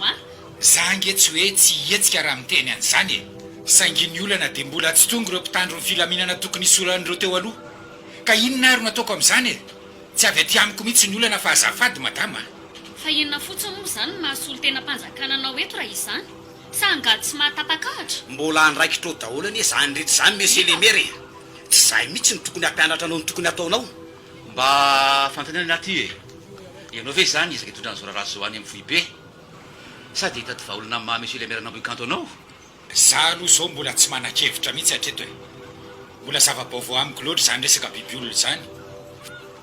za nge tsy hoe tsy hetsika raha miteny an'izany saingy ny olana dia mbola tsy tonga ireo mpitandro ny filaminana tokony isoran'ireo teo aloha ka inona ary no ataoko amin'izany tsy avy aty amiko mihitsy ny olana fa azafady madama fa inona fotsiny moa zany mahasolo tena mpanjakana anao eto raha izany sa angady tsy mahatapakahatra mbola andraikitro daholo anie zany rehetra zany monsieur lemery tsy zahay mihitsy ny tokony hampianatra anao ny tokony ataonao mba fantanana aty ianao ve zany izaka hitondran'izao raha raso zao any amin'ny vohibe sady hitady vaolona ma monsieur lemera namboikanto anao za aloha zao mbola tsy manan-kevitra mihitsy hatreto mbola zava-baovao amiko loatra zany resaka bibiolona zany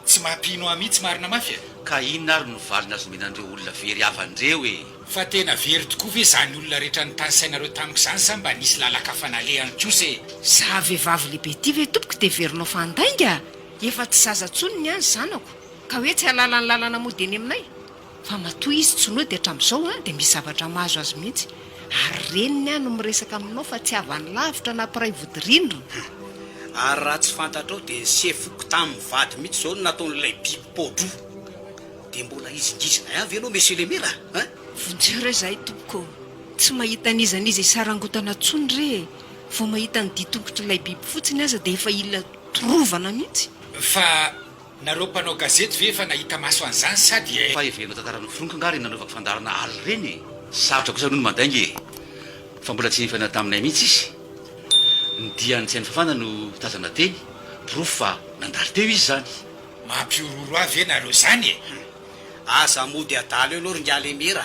tsy mampino a mihitsy marina mafy ka inona ary no valina azo menandreo olona very avandreo fa tena very tokoa ve zany olona rehetra ny tany sainareo tamiko zany sa mba nisy lalaka fanalehany kose za vehivavy lehibe ty ve tompoko dia verinao fandainga efa tsy zaza tsony ny any zanako ka hoe tsy halala ny lalana mody eny aminay fa matoa izy tsonoa dia hatramin'izao dia misy zavatra mahazo azy mihitsy ary reniny no miresaka aminao fa tsy avany lavitra nampiray vodirindrona ary raha tsy fantatrao dia sefoko tamin'ny vady mihitsy zao no nataon'ilay bipodro dia mbola izingizina avy ianao monsieur lemera vonjere zahay tompoko tsy mahita nizaniza isarangotana tsony re vao mahita ny ditongotra ilay biby fotsiny aza dia efa ilona trovana mihitsy fa nareo mpanao gazety ve efa nahita maso an'izany sady fa ivenao tantarany fironka ngary nanaovako fandarana aly reny sarotra kosa noho no mandaingy fa mbola tsy nifaina taminay mihitsy izy nydiany tsy hainy fafana no tazana teny profo fa nandalo teo izy zany mampiororo avy e nareo zany e aza mody adalo eo aloha ringaly mira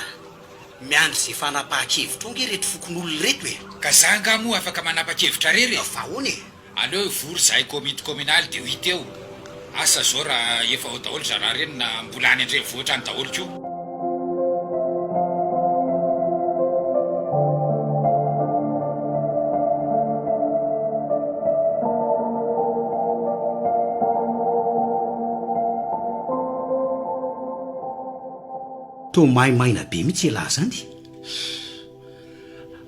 miandry zay fanapaha-kevitra onge reto fokon'olona reto e ka za nga moa afaka manapa-kevitra rery vahoany e aleo vory zahay komity kominaly dia ho hita eo asa zao raha efa ao daholo za raha reny na mbola any andre voatra ny daholo ko to maimaina be mihitsy elahy zany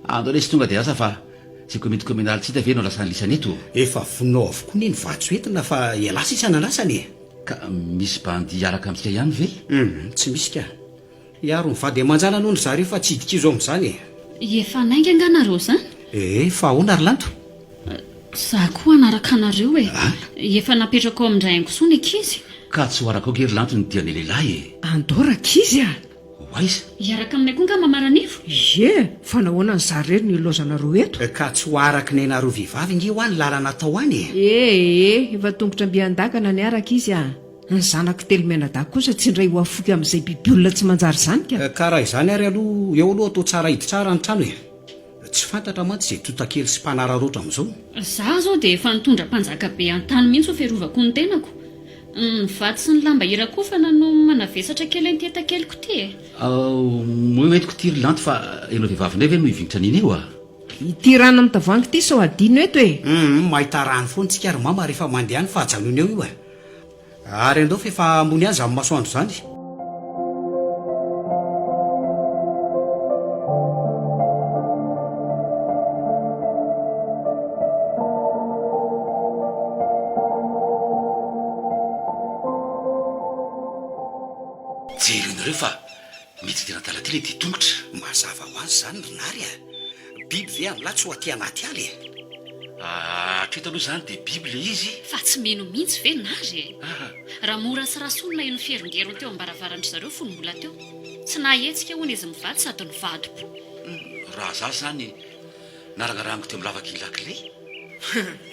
andao lesy tonga dia asa fa tsy komity kominaly tsy hita ve no lasany lisany eto efa vonao avokoa ny vatso entina fa ialasa isananasany e ka misy bandy araka amintsika ihany ve tsy misy ka iaro mivady amanjana noho ny zareo fa tsy hidikizo amin'izany efa nainga anganareo zany fa ahoana ary lanto za koa anaraka anareo e efa napetraka ao amindray aingosoa ny ankizy ka tsy ho araka ao gery lanto ny diany lehilahy e andoraka izy a hoaiza iaraka aminay koa nga mamaranivo ye fa nahoana ny zarery ny lozanareo eto ka tsy ho araka ny nareo vehivavy nge ho any lalana atao any efa tongotra mbiandakana ny araka izy a ny zanako telo menadako kosa tsy indray ho afoky amin'izay biby olona tsy manjary zany ka raha izany ary aloha eo aloha atao tsara hidi tsara ny trano e tsy fantatra mantsy zay totakely sy mpanararoatra amin'izao za zao dia efa nitondra mpanjaka be an-tany mihitsy ho ferovako ny tenako ny vaty sy ny lamba irakofana no manavesatra kely antyeta-keloko ty e moa metiko tiry lanto fa enao vehivavindray ve no hivingotra an'iny eo a ity rano amin'ny tavoangy ty sao adino eto e mahita rano foany tsika ary mama rehefa mandeha any fa hajanony eo io e ary andao fa efa ambony azy amin'ny masoandro zany jereo fa mety tena talaty le dia tongotra mazava ho azy zany rinary a biby ve am'la tsy ho aty anaty aly e atreto aloha zany dia biby le izy fa tsy mino mihitsy ve nazy e raha mora sy rasonona eno feringerony teo ambaravarandry zareo fony mbola teo tsy nahetsika hoana izy mivady sady nivadypo raha za zany naragnaraniko teo milavaka ilakile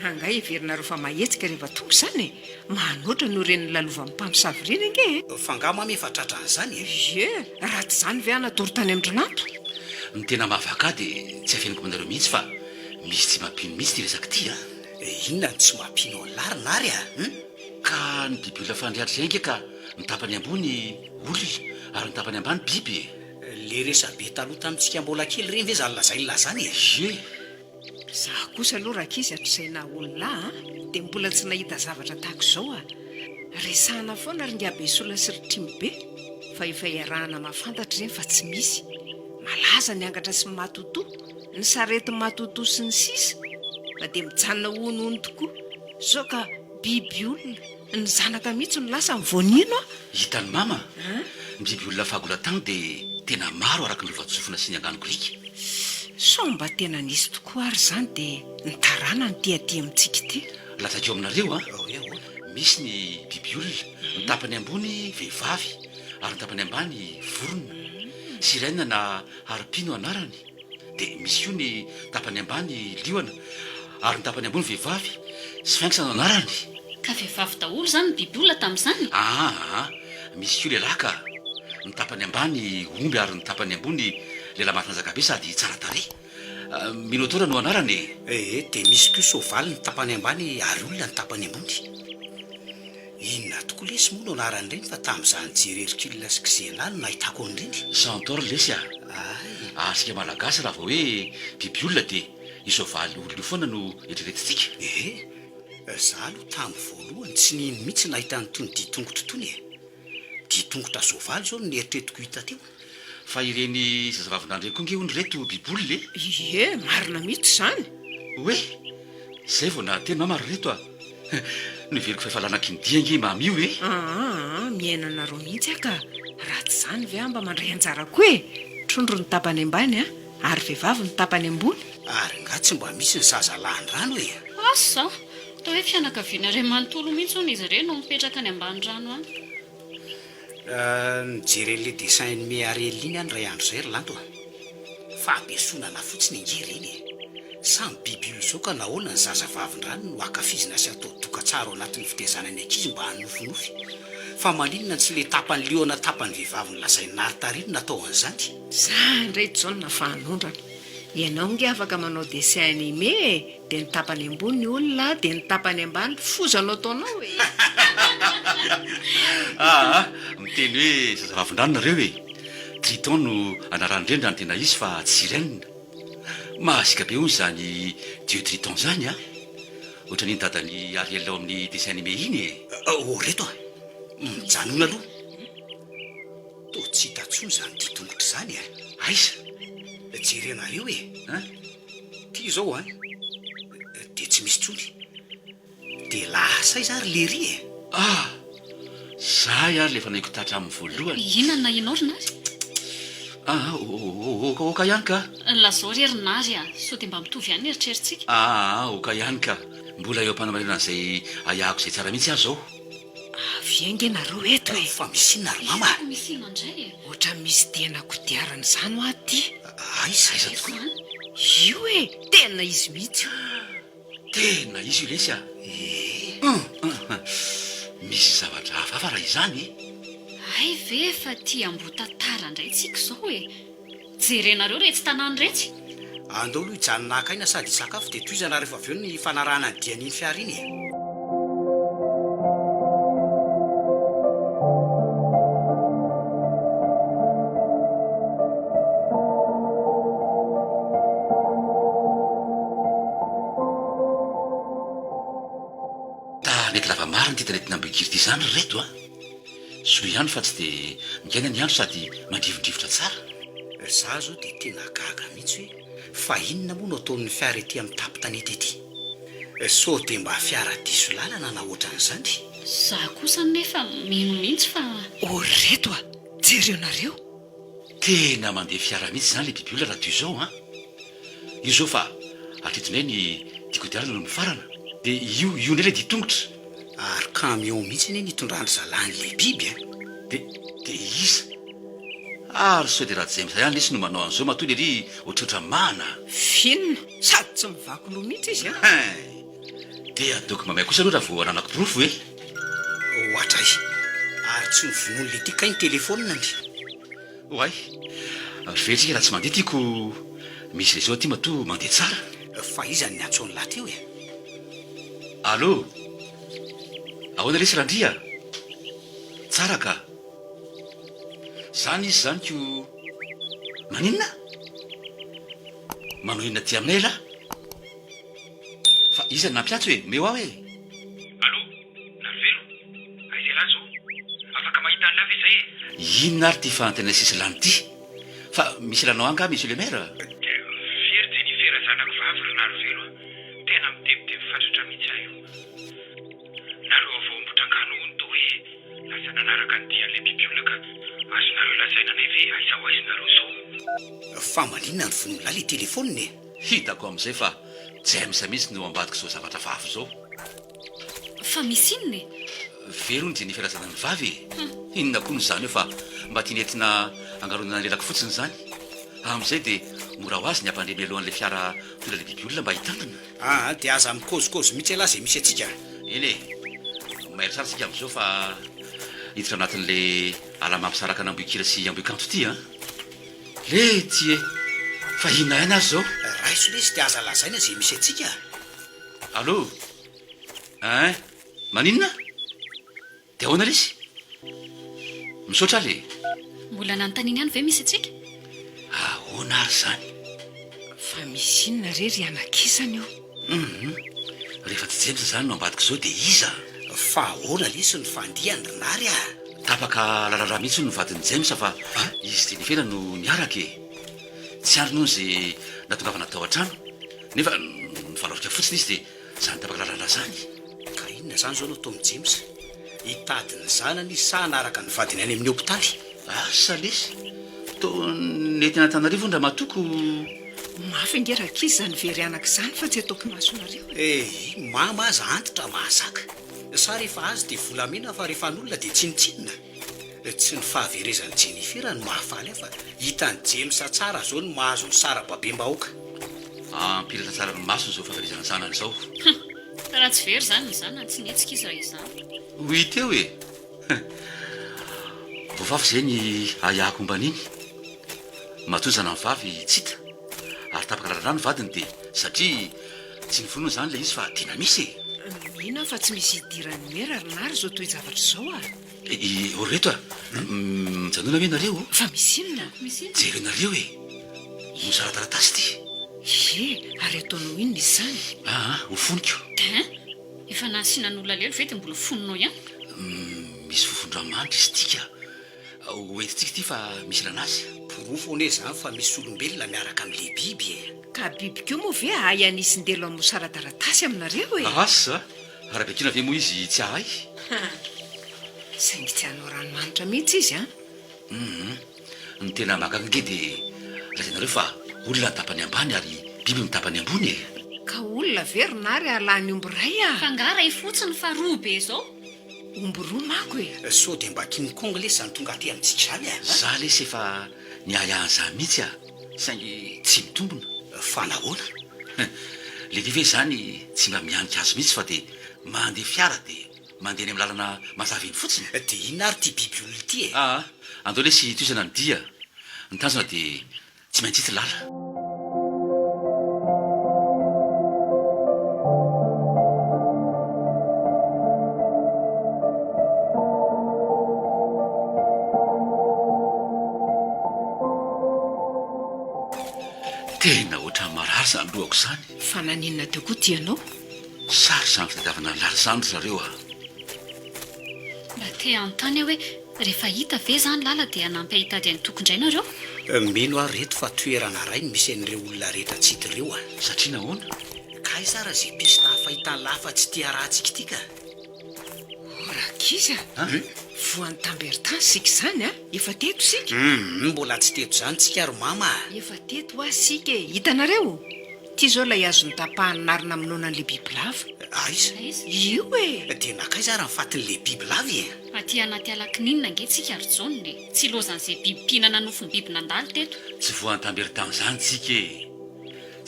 anga everinareo fa mahetsika rehefa tongo zany e manoatra no reny lalova mpamosavy reny ange fa nga mamy efa tratran'izany e raha tsy zany ve anadory tany amindrinato ny tena mahavaka dia tsy afeniko aminareo mihitsy fa misy tsy mampino mihitsy ty resaka ty a inona ny tsy mampino anlarinary a ka ny biby olona fandriatra zay nge ka nitapany ambony olona ary nitapany ambany biby le resabe taloha tamintsika mbola kely reny ve zany lazay lazany e za kosa aloha raka izy atr'izay na olona dia mbola tsy nahita zavatra tahako izao a resahana foana ry ngabe solona sy ritrimy be fa efa iarahana mahafantatra izeny fa tsy misy malaza ny angatra sy matoto ny sarety matoto sy ny sisa fa dia mijanona honohony tokoa sao ka biby olona ny zanaka mihitsy no lasa mivonino hitany mama ny biby olona fahagola tany dia tena maro araka ny lovatsofina sy ny angano grika sao mba tena nisy tokoa ary zany dia nitarana ny tiaty amintsika ty latsakeo aminareo a misy ny biby olona nitapany ambony vehivavy ary nitapany ambany vorona siraina na aripino anarany dia misy io ny tapany ambany lioana ary nitapany ambony vehivavy sy fiaingisana anarany ka vehivavy daholo zany ny biby olona tamin'izany misy io lehilahy ka nitapany ambany omby ary nitapany ambony lehilahy matina zakabe sady tsara tare minotora no anarany dia misy ko sovaly ny tapany ambany ary olona ny tapany ambony inona tokoa lesy moa no anarany reny fa tamin'izany jererikilona sy kizena no nahitako an'ireny santor lesy asika malagasy raha vao hoe biby olona dia isovaly olona io foana no eritreretintsika za aloha tamin'ny voalohany tsy nino mihitsy nahita nytony ditongotra tony e ditongotra sovaly zao no eritretiko hita teo fa ireny zazavavinandreny koa nge hony reto biby olona marina mihitsy zany hoe zay vao na teny mamary reto a no iveriko fa efa lanakindia nge mamio miainanareo mihitsy aka raha tsy zany ve mba mandray anjara koa e trondro ny tapany ambany ary vehivavy ny tapany ambony ary nga tsy mba misy ny zazalahany rano e asa atao hoe fianakaviana iray manontolo mihitsy hono izy ireny no mipetraka any ambany rano any. Nijery an'le dessin animé Ariel iny any ray andro zay ry lanto fa ampiasonana fotsiny ingery eny samy biby zao ka nahoana ny zazavavin-drano no akafizina sy atao tokatsara ao anatin'ny fitezanany ankizy mba hanofinofy fa maninona tsy le tapany liona tapany vehivavy ny lazay narytarino natao an'izany. Za indray jaona fa hanondrana ianao nge afaka manao dessin animé dia ny tapany ambony ny olona dia ny tapany ambany fozanao taonao e. miteny hoe zazavavin-drano nareo e Triton no anaran'ireny rano tena izy fa tsy renina mahasika be hono zany dieu Triton zany ohatra ny dadany Ariel ao amin'ny dessin animé iny reto mijanona aloha toa tsy hitantsony zany ty tongotra zany aiza jerenareo ty zao dia tsy misy tsony dia lasa izy ary lery zay ary lefa naiko tatra amin'ny voalohany. Inona na ianao Rinary? Oka ihany ka lazao ry Rinary sao dia mba mitovy ihany eritrerintsika. Oka ihany ka mbola eo am-panamarena an'izay ayahako izay tsara mihitsy aho zao. Avy enge nareo eto e. Fa misy inona ry mama? Misy inona indray ohatra misy tena kodiarana izany ho aty. Aiza tokoa? Io e tena izy mihitsy. Tena izy io lesy misy zavatra hafahafa raha izany ay ve fa tia ambotantara indray tsika izao e jerenareo retsy tanàny retsy andao aloha hijanona akaina sady sakafo dia toizana rehefa avy eo ny fanarahana ny dian'iny fiara iny mety lava mariny ty tanentina ambegiry ty izany reto so ihany fa tsy dia mikaina ny andro sady mandrivondrivotra tsara za zao dia tena gaga mihitsy hoe fa inona moa no ataon'ny fiara ety amin'ny tampitanety ety so dia mba fiara diso lalana na ohatran'izany za kosa nefa mino mihitsy fa reto jerenareo tena mandeha fiara mihitsy izany le bibiolona raha toy izao io zao fa atretinay ny dikodiarana no mifarana dia io ndray le ditongotra ary camion mihitsy ine nitondrandry zalany le biby dia iza ary sao dia raha tsy zay mizay any lesy no manao an'izao matoy le ry ohatrotra mana finona sady tsy mivako loha mihitsy izy dia adaoko mamay kosa aloha raha vao ananako pirofo ohatray ary tsy nivonono le tika ny telefonina ny oay veritsika raha tsy mandeha tiako misy le zao ty matoa mandeha tsara fa izany ny antsoany laha teo allo ahoana lesy randria tsara ka zany izy zany ko maninona manao inona ty aminay lahy fa izany nampiatso hoe meo aho allo narvelo aiza lahy zao afaka mahita ny lava izay inona ary ty fantena sisy lany ty fa misy lanao anga misy le maire very jenifera zanako vavy ry narvelo tena midebideby fatratra mihitsy aho nareo avao mbotrangano ony to hoe lasa nanaraka ny dian'le bibiolona ka azonareo lazaina nay ve aiza ho aizonareo zao fa maninona ny vonola le telefoniny hitako amin'izay fa james mihitsy no ambadiko zao zavatra vavy zao fa misy inona vero ny jenifera zanany vavy inona koa nyzany eo fa mba tianentina angaronana lelako fotsiny zany amin'izay dia mora ho azy ny ampandremy alohan'le fiara tola le bibiolona mba hitandrina dia aza mikozokozy mihitsy alahy zay misy atsika eny mairo tsara tsika amin'izao fa hiditra anatin'le ala mampisaraka anamboikira sy amboikanto ty le ty fa inona ihany azy zao raiso le izy dia aza lazaina zay misy atsika allo maninona dia ahoana lesy misaotra le mbola nanontaniana ihany ve misy atsika ahoana ary zany fa misy inona rery anakisany io rehefa tsy jemsa zany no ambadiko zao dia iza fa ahoana lesy ny fandihany rinary tapaka lalaraha mihitsy no vadiny james fa izy jenifera no niaraka tsy andro noho zay natongavana tao an-trano nefa nivalorika fotsiny izy dia zany tapaka lalaraha zany ka inona zany zao no atao amin'ny james hitadiny zanany izy sa naraka ny vadiny any amin'ny hopitaly asa lesy to nety anatanarivo ndra matoko mafy angerakizy zany very anak'izany fa tsy ataoko masonareo mama aza antitra mahazaka sa rehefa azy dia volamena fa rehefa n'olona dia tsinitsinina tsy ny fahaverezany jenifera no mahafaly afa hitany jemsa tsara zao ny mahazo ny sara babem-bahoaka ampirata tsara ny maso zao fahaverezana zanany zao raha tsy very zany ny zanany tsy netsika izy raha izany hoiteo e voavavy zay ny ayahako omban'iny matozana ny vavy tsy hita ary tapaka rarana ny vadiny dia satria tsy ny fonona zany le izy fa tena misy mihina fa tsy misy hidirany merarynary zao toy zavatra zao oreto mijanona hoe nareo fa misy inona jerenareo e mosarataratasy ty ary ataonao inona izy zany ho foniko efa nasinan'olona lelo ve ty mbola foninao ihany misy fofondramandry izy tika hoentitsika ty fa misy lanazy porofo one zany fa misy olombelona miaraka amin'le biby ka biby keo moa ve ay anisindelo amin'ny mosarataratasy aminareo asa arabekina ve moa izy tsy ahay saingy tsy hanao ranomanitra mihitsy izy ny tena makange dia razanareo fa olona tapany ambany ary biby mitapany ambony ka olona verynary alany omby ray fangara ifotsiny fa roa be zao omby roa mako so dia mba kinikongo le zany tonga aty amintsika zany za lesy efa ny ayahan'za mihitsy saingy tsy mitombona fa nahoana le live zany tsy mba mianika azy mihitsy fa dia mandeha fiara dia mandeha ny amin'ny lalana mazava iny fotsiny dia ina ary ty biby olona ity andeo lesy toizana ny dia ny tanjona dia tsy maintsy ity lala tena ohatran'ny marary zany lohako zany fa naninona teo koa tianao sary zany fitadiavana ny lala zany zareo mba te antany hoe rehefa hita ve zany lala dia anampy ahitady any tokondrainareo mino ary reto fa toerana ray ny misy an'ireo olona rehetra tsy hitireo satria nahoana ka izara zay pista fahitany lafa tsy tia rahantsika ity ka rakiza voan'ny tambertan sika zany efa teto sika mbola tsy teto zany tsika ry mama efa teto sika hitanareo ty zao lay azo ny tapahany narina aminona an'le bibilava aiza io dia nakay zara mifatin'le bibilavy aty anaty alakininona angetsika ary jaonne tsy lozan'izay biby mpihinana nofony biby nandalo teto tsy voan'ny tambertan zany tsika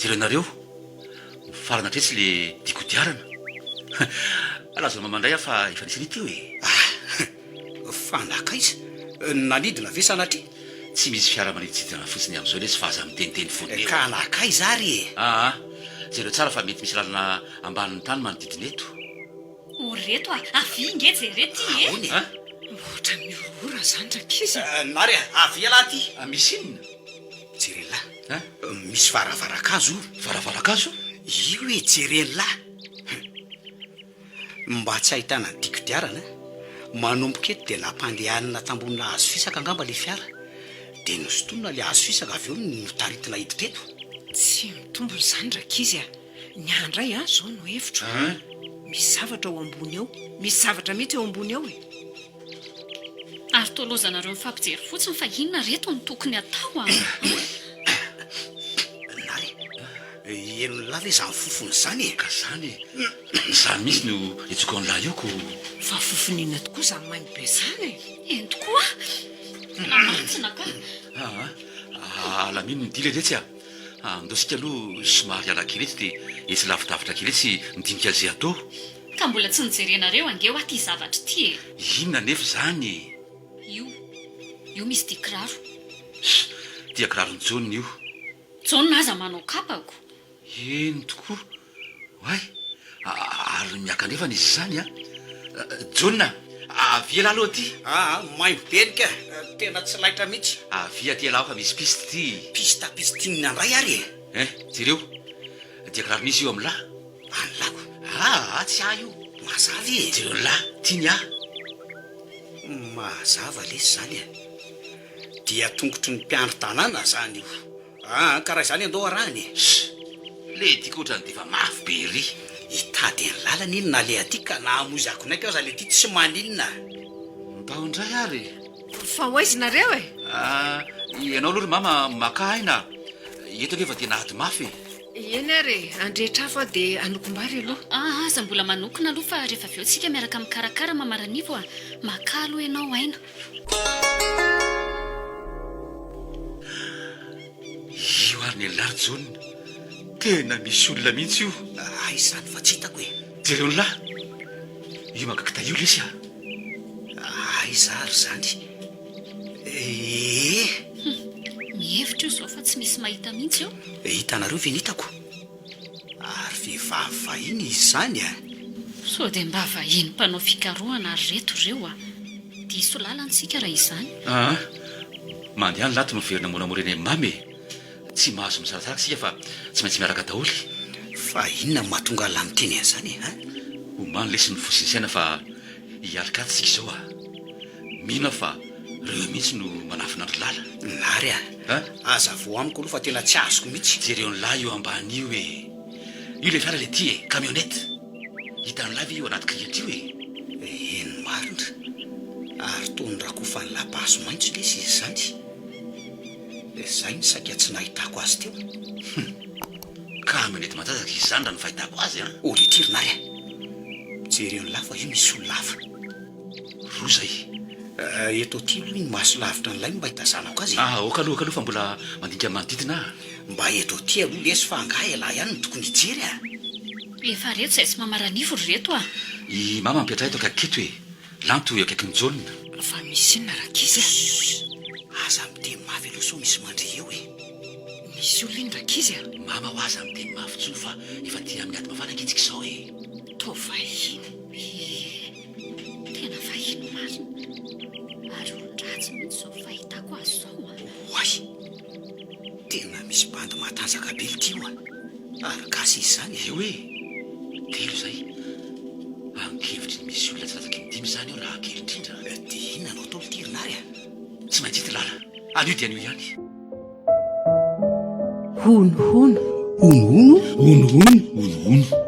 jerenareo farana tretsy le dikodiarana alazo mamandray fa efa nisy ny teo fa nakaiza nanidina ve sanatria tsy misy fiara maniditsidana fotsiny amin'izao lesy fa aza miteniteny fony ka nakaiza ary jereo tsara fa mety misy lalana ambanin'ny tany manodidina eto oreto avy nge jerety ohatra miorora zany rakiza nary avy ala ty misy inona jerelahy misy varavaran-kazo varavaran-kazo io jerelahy mba tsy ahitana ny dikodiarana manomboka eto dia nampandehanina tambonina hazo fisaka angamba le fiara dia nosotonina le hazo fisaka avy eo notaritina hiditra eto tsy mitombony zany rakizy ny andray zao no hevitro misy zavatra ao ambony ao misy zavatra mihitsy eo ambony ao ary tolozanareo mifampijery fotsiny fa inona reto ny tokony atao nary enony lava zany fofony zany ka zany zany misy no etsoko an'lahy io ko fa fofonina tokoa zany mainy be zany eny tokoa namatsina ka alamino ny dila letsy ndosika aloha somary alakely etsy dia etsy lavidavitra kely etsy midinika zay atao ka mbola tsy nijerenareo angeo aty zavatra ty inona nefa zany io misy tia kiraro tia kirarony jaonina io jaonina aza manao kapako eny tokoa ay ary miaka-nefana izy zany jaonina avia lahy aloha ty maimbo benika tena tsy laitra mihitsy avia ty alaho fa misy piste ty pistapistinina andray ary jereo tia kirarony izy io amin'ny lahy anylako tsy ah io mazavy jereo ny lahy tiany mazava lesy zany dia tongotry ny mpiandro tanàna zany io karaha zany andao arahany le tiako ohatrany dia efa mafy be ry hitady ny lalana iny na le aty ka nahamozy akonaiky ao za le ty tsy maninona mbaondray ary fa hoaizinareo ianao aloha ry mama maka aina eto nefa tena ady mafy eny ary andrehetra fa dia anokom-bary aloha aza mbola manokona aloha fa rehefa avy eo tsika miaraka mikarakara mamaranivo a maka aloha ianao aina io ary ny laryjona tena misy olona mihitsy io ay zany fa tsy hitako e jereo ny lahy io mangakita io lesy a ay zary zany mihevitra io zao fa tsy misy mahita mihitsy eo hitanareo ve nitako ary vehivavy vahiny izy zany a so dia mba vahiny mpanao fikarohana ary reto ireo a diso lalantsika raha izany mandeha ny lato miverina monamoreny mamy tsy mahazo misarasaraka sika fa tsy maintsy miaraka daholy fa inona mahatonga lany teny an'izany homany lesy ny fosinisaina fa hialikaty sika izao a mihina fa reo mihitsy no manafinandro lala nary aza vo amiko aloha fa tena tsy azoko mihitsy jereo ny lahy io ambany io e io le fiara le ty e camionety hitan'ny lavy io anaty kriety io e eny marina ary tony raha koa fa ny lapaso maintso lesy izy zany zay ny saika tsy nahitako azy teo camionety matanjaka izy zany raha ny fahitako azy olitirinary jereo ny lafa io misy olo lava ro zay eto ty aloha iny maso lavitra n'ilay mba hitazanako azy okaloha fa mbola mandinika manodidina mba eto ty aloha lesy fa angah ela ihany ny tokony hijery efa reto zay tsy mamaranivo ry reto a i mama mipetra eto akaketo e lanto eo akaiky ny jaolina fa misy inona rakizy aza miteny mafy aloha so misy mandre eo e misy olo iny rakizy mama ho aza miteny mafy tsony fa efa ty amin'ny ady mafana kitsika izao e to vahiny tena vahiny marina ary olondratsy mihitsy zao fahitako azy zao oay tena misy bandy matanjaka be ly tio ary gasy izy zany eo e telo zay ankevitry ny misy olona tsy latsaky midimy zany eo raha kely indrindra dia inona anao tolo tirinary tsy maintsy hity lala anio dia anio ihany honohono honohono honohono